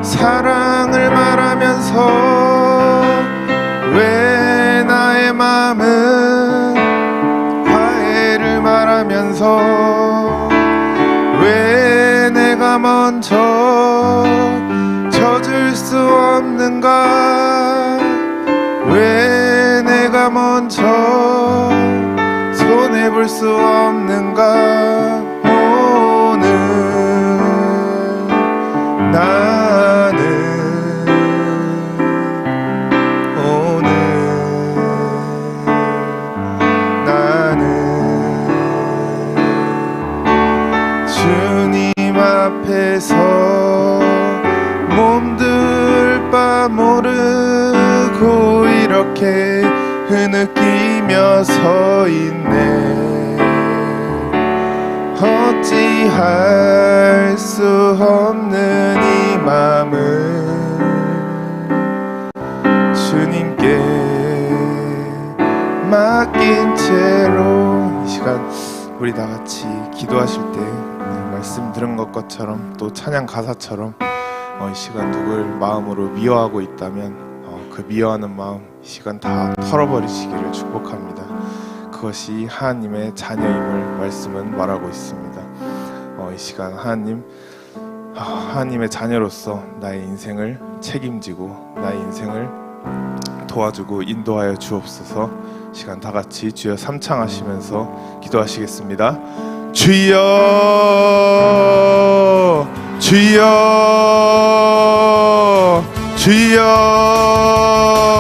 사랑을 말하면서, 왜 나의 맘은 화해를 말하면서, 왜 내가 먼저 젖을 수 없는가, 왜 내가 먼저 손해볼 수 없는가. 오늘 나는 오늘 나는 주님 앞에서 몸둘 바 모르고 이렇게 흐느끼며 서 있네. 어찌할 수 없는 이 맘을 주님께 맡긴 채로, 이 시간 우리 다 같이 기도하실 때 말씀 들은 것처럼 또 찬양 가사처럼 이 시간 누굴 마음으로 미워하고 있다면 그 미워하는 마음 이 시간 다 털어버리시기를 축복합니다. 그것이 하나님의 자녀임을 말씀은 말하고 있습니다. 이 시간 하나님의 자녀로서 나의 인생을 책임지고 나의 인생을 도와주고 인도하여 주옵소서. 시간 다 같이 주여 삼창하시면서 기도하시겠습니다. 주여 주여 주여